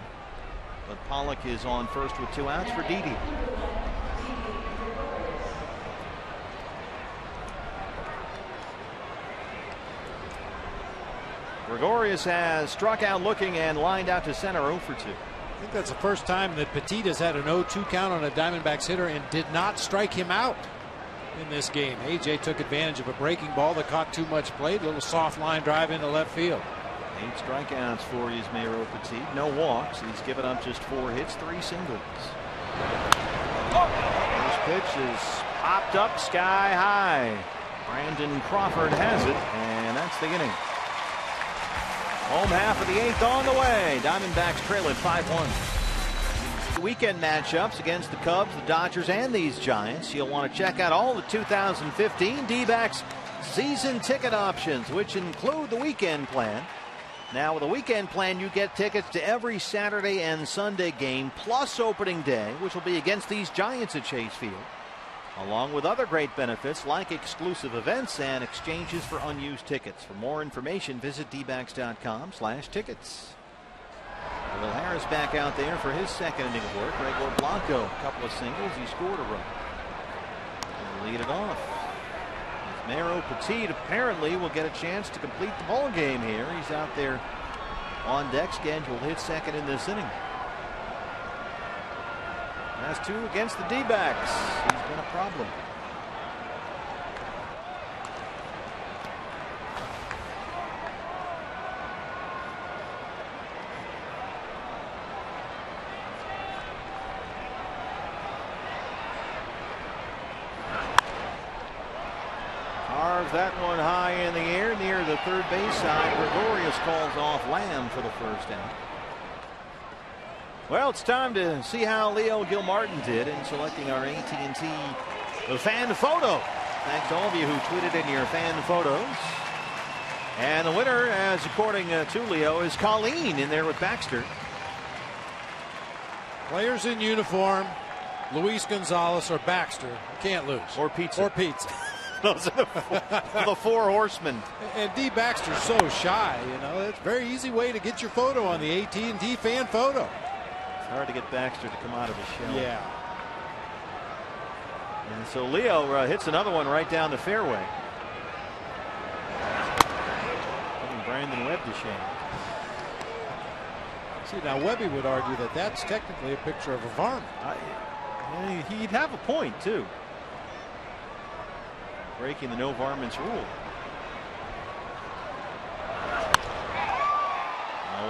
But Pollock is on first with 2 outs for Didi. Gregorius has struck out looking and lined out to center 0 for 2. think that's the first time that Petit has had an 0-2 count on a Diamondbacks hitter and did not strike him out in this game. AJ took advantage of a breaking ball that caught too much plate. A little soft line drive into left field. 8 strikeouts for Yusmeiro Petit. No walks. He's given up just 4 hits, 3 singles. First pitch is popped up sky high. Brandon Crawford has it, and that's the inning. Home half of the 8th on the way. Diamondbacks trail at 5-1. Weekend matchups against the Cubs, the Dodgers, and these Giants. You'll want to check out all the 2015 D-backs season ticket options, which include the weekend plan. Now, with a weekend plan, you get tickets to every Saturday and Sunday game, plus opening day, which will be against these Giants at Chase Field, along with other great benefits like exclusive events and exchanges for unused tickets. For more information, visit dbacks.com/tickets. Will Harris back out there for his second inning of work. Gregor Blanco, a couple of singles. He scored a run. He'll lead it off. Yusmeiro Petit apparently will get a chance to complete the ball game here. He's out there on deck, scheduled to hit second in this inning. Last 2 against the D-backs. He's been a problem. Carves that one high in the air near the third base side. Gregorius calls off Lamb for the first out. Well, it's time to see how Leo Gilmartin did in selecting our AT&T fan photo. Thanks to all of you who tweeted in your fan photos. And the winner, as according to Leo, is Colleen in there with Baxter. Players in uniform, Luis Gonzalez or Baxter. You can't lose. Or pizza. Or pizza. Those are the 4 horsemen. And D. Baxter's so shy, you know. It's a very easy way to get your photo on the AT&T fan photo. It's hard to get Baxter to come out of his shell. Yeah. And so Leo hits another one right down the fairway. Putting Brandon Webb to shame. See, now Webby would argue that that's technically a picture of a varmint. He'd have a point, too. Breaking the no varmints rule.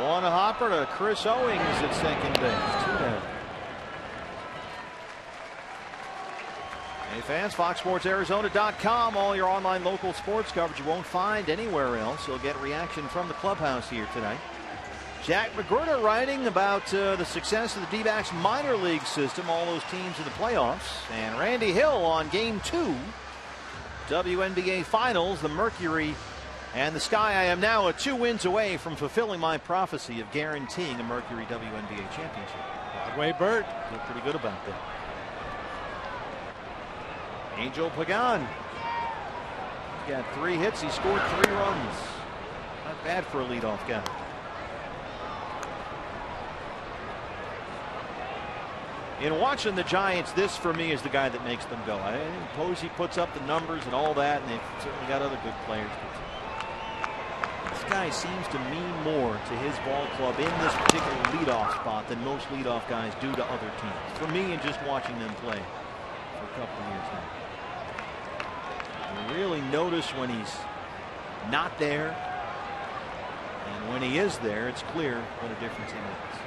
One hopper to Chris Owings at second base. 2 down. Hey fans, FoxSportsArizona.com. All your online local sports coverage you won't find anywhere else. You'll get reaction from the clubhouse here tonight. Jack McGruder writing about the success of the D-backs minor league system, all those teams in the playoffs. And Randy Hill on Game 2. WNBA Finals, the Mercury and the Sky. I am now 2 wins away from fulfilling my prophecy of guaranteeing a Mercury WNBA championship. Broadway Bird. Feel pretty good about that. Angel Pagan. He got 3 hits. He scored 3 runs. Not bad for a leadoff guy. In watching the Giants, this for me is the guy that makes them go. I suppose he puts up the numbers and all that, and they've certainly got other good players. But this guy seems to mean more to his ball club in this particular leadoff spot than most leadoff guys do to other teams. For me, and just watching them play for a couple of years now. You really notice when he's not there, and when he is there, it's clear what a difference he makes.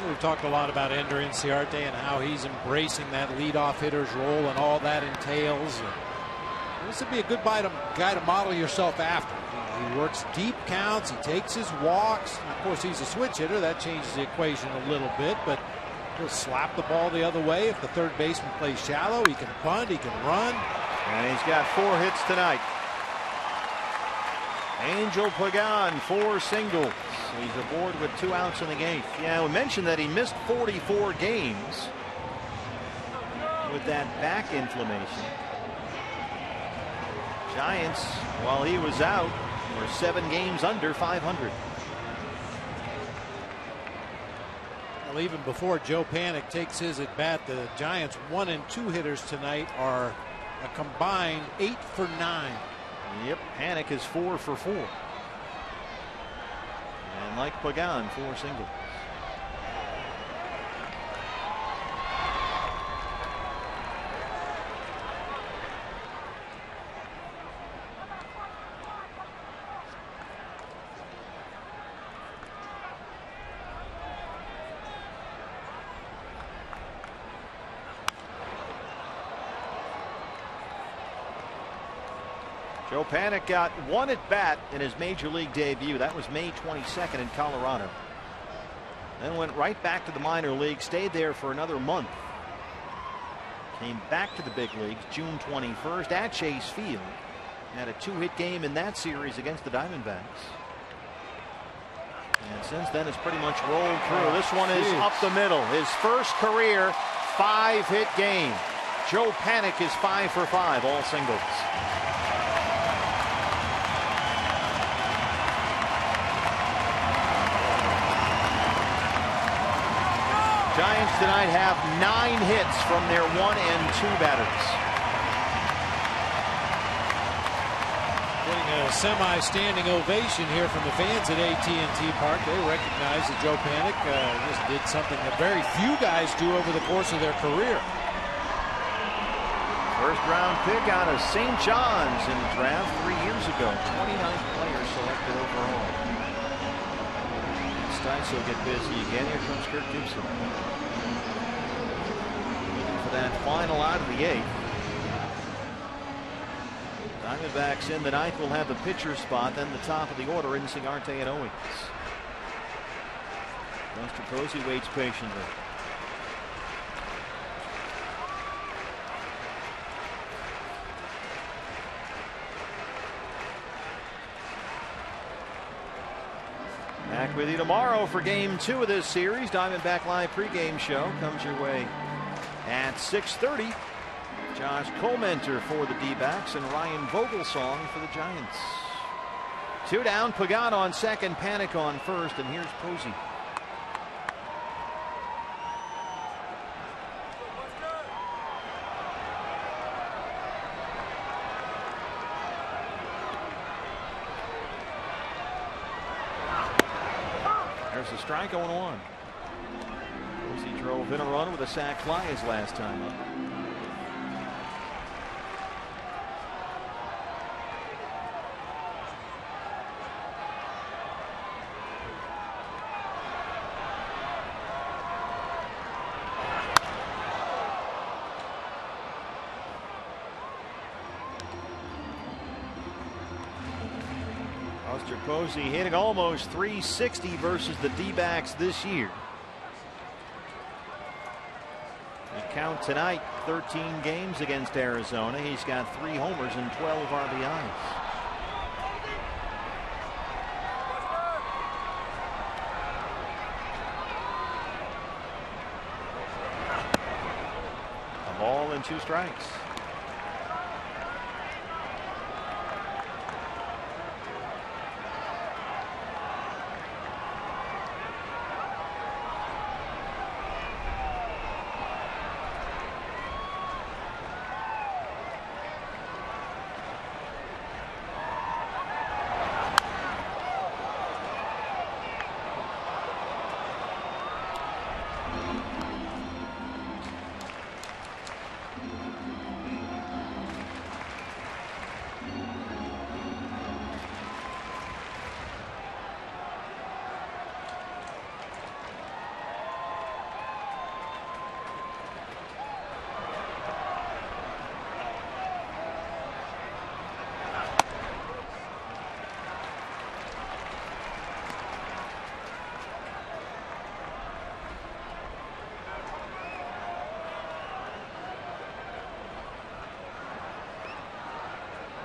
We've talked a lot about Ender Inciarte and how he's embracing that leadoff hitter's role and all that entails. And this would be a good guy to model yourself after. He works deep counts. He takes his walks. And of course, he's a switch hitter. That changes the equation a little bit. But he'll slap the ball the other way. If the third baseman plays shallow, he can bunt. He can run. And he's got 4 hits tonight. Angel Pagan, 4 singles. He's aboard with 2 outs in the 8th. Yeah, we mentioned that he missed 44 games with that back inflammation. Giants, while he was out, were 7 games under 500. Well, even before Joe Panik takes his at bat, the Giants' 1 and 2 hitters tonight are A combined 8 for 9. Yep, Panik is 4 for 4. And like Pagan, 4 singles. Joe Panik got 1 at bat in his major league debut. That was May 22nd in Colorado. Then went right back to the minor league, stayed there for another month. Came back to the big leagues June 21st at Chase Field. Had a 2-hit game in that series against the Diamondbacks. And since then it's pretty much rolled through. This one is up the middle. His first career 5-hit game. Joe Panik is 5 for 5, all singles. Giants tonight have 9 hits from their 1 and 2 batters. Getting a semi-standing ovation here from the fans at AT&T Park. They recognize that Joe Panik just did something that very few guys do over the course of their career. First round pick out of St. John's in the draft 3 years ago. 29th player selected overall. Stites will get busy again. Here comes Kirk Gibson. Looking for that final out of the 8th. Diamondbacks in the 9th will have the pitcher spot. Then the top of the order, Inciarte and Owings. Buster Posey waits patiently. Back with you tomorrow for game 2 of this series. Diamondback Live pregame show comes your way at 6:30. Josh Comenter for the D-backs and Ryan Vogelsong for the Giants. 2 down, Pagan on second, Panik on first, and here's Posey. There's a strike going on. Posey drove in a run with a sac fly his last time up. Buster Posey hitting almost 360 versus the D-backs this year. The count tonight, 13 games against Arizona. He's got 3 homers and 12 RBIs. A ball and 2 strikes.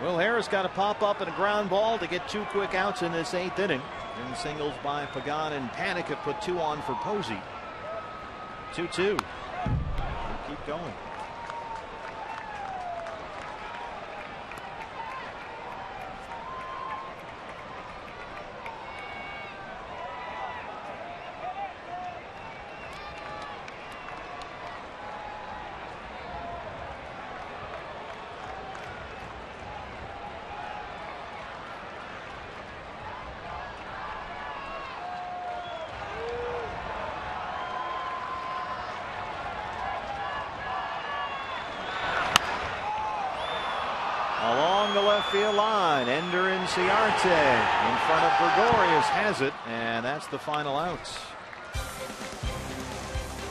Will Harris got to pop up and a ground ball to get 2 quick outs in this 8th inning. And singles by Pagan and Panik have put 2 on for Posey. 2-2. We'll keep going. along the left field line. Ender Inciarte in front of Gregorius has it, and that's the final out.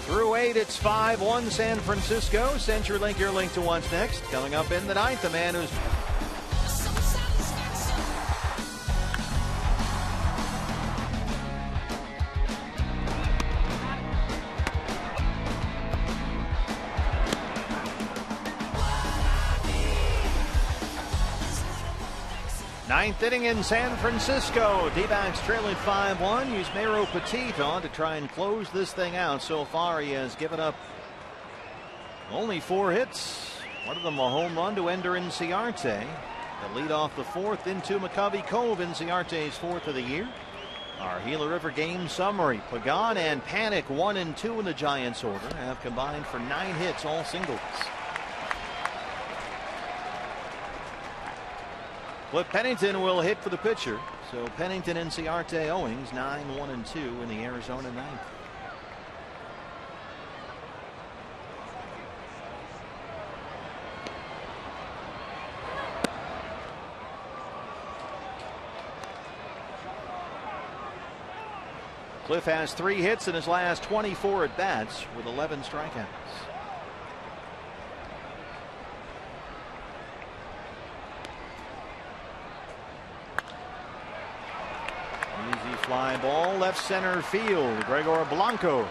Through 8, it's 5-1 San Francisco. CenturyLink, your link to what's next. Coming up in the 9th, the man who's ninth inning in San Francisco. D-backs trailing 5-1. Yusmeiro Petit on to try and close this thing out. So far, he has given up only 4 hits. One of them a home run to Ender Inciarte. The lead off the 4th into McCovey Cove. Inciarte's 4th of the year. Our Gila River game summary. Pagan and Panic 1 and 2 in the Giants order have combined for 9 hits, all singles. Cliff Pennington will hit for the pitcher. So Pennington, Inciarte, Owings, 9-1-2 in the Arizona 9th. Cliff has 3 hits in his last 24 at bats with 11 strikeouts. Easy fly ball, left center field. Gregor Blanco.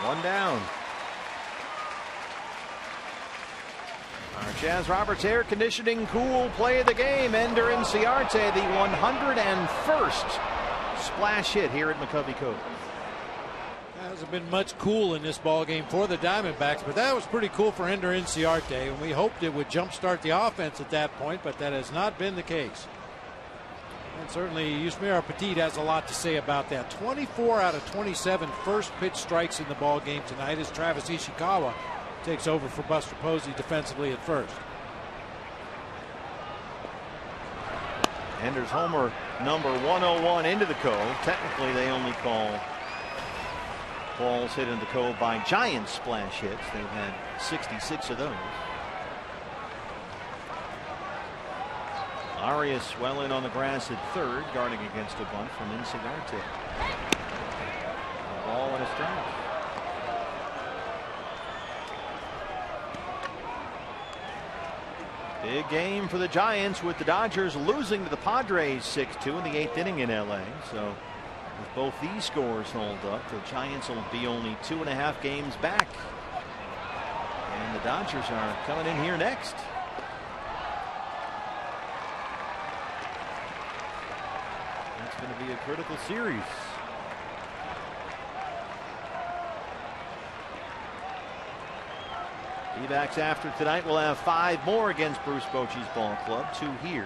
1 down. Our Chaz Roberts air conditioning cool play of the game. Ender Inciarte, the 101st splash hit here at McCovey Cove. There hasn't been much cool in this ball game for the Diamondbacks, but that was pretty cool for Ender Inciarte, and we hoped it would jumpstart the offense at that point, but that has not been the case. And certainly Yusmeiro Petit has a lot to say about that. 24 out of 27 first pitch strikes in the ball game tonight as Travis Ishikawa takes over for Buster Posey defensively at first. Ender's homer number 101 into the Cove. Technically they only call balls hit in the Cove by Giants splash hits. They've had 66 of those. Arias well in on the grass at third, guarding against a bunt from Inciarte. A ball and a strike. Big game for the Giants with the Dodgers losing to the Padres 6-2 in the 8th inning in LA. So if both these scores hold up, the Giants will be only 2.5 games back. And the Dodgers are coming in here next. Going to be a critical series. D-backs after tonight will have 5 more against Bruce Bochy's ball club, 2 here,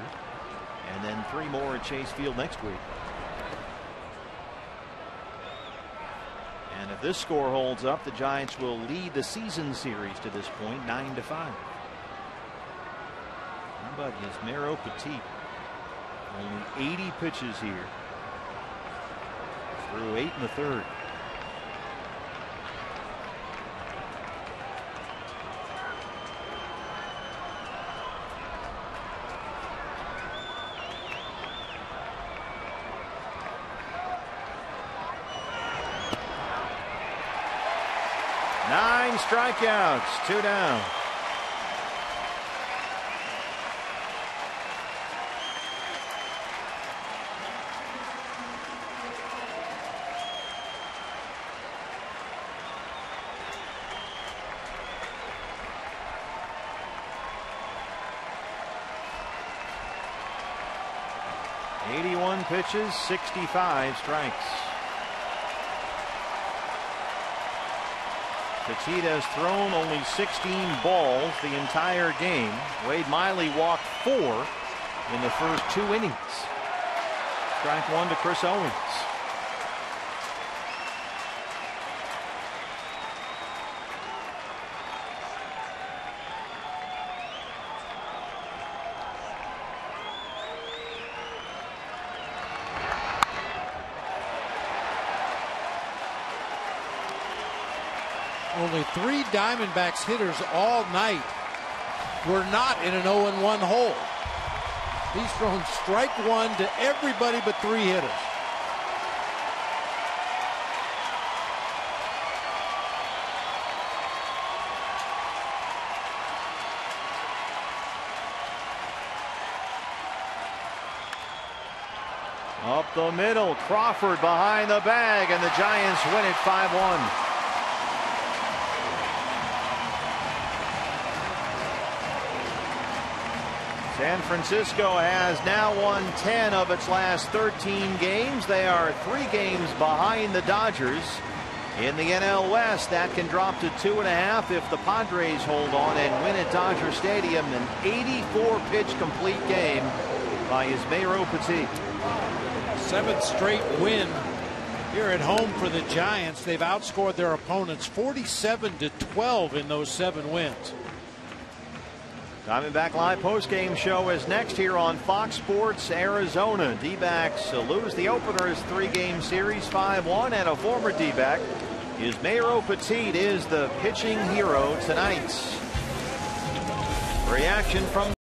and then 3 more at Chase Field next week. And if this score holds up, the Giants will lead the season series to this point, 9-5. How about Yusmeiro Petit? Only 80 pitches here. Through 8 in the 3rd. Nine strikeouts, 2 down. Pitches, 65 strikes. Petit has thrown only 16 balls the entire game. Wade Miley walked 4 in the first 2 innings. Strike 1 to Chris Owens. Only 3 Diamondbacks hitters all night we're not in an 0-1 hole. He's thrown strike one to everybody but 3 hitters. Up the middle, Crawford behind the bag, and the Giants win it 5-1. San Francisco has now won 10 of its last 13 games. They are 3 games behind the Dodgers. In the NL West, that can drop to 2.5 if the Padres hold on and win at Dodger Stadium. An 84-pitch complete game by Ismael Petit. 7th straight win here at home for the Giants. They've outscored their opponents 47-12 in those 7 wins. Diamondback Live postgame show is next here on Fox Sports Arizona. D-backs lose the opener's 3-game series 5-1, and a former D-back, Ismael Petit, is the pitching hero tonight. Reaction from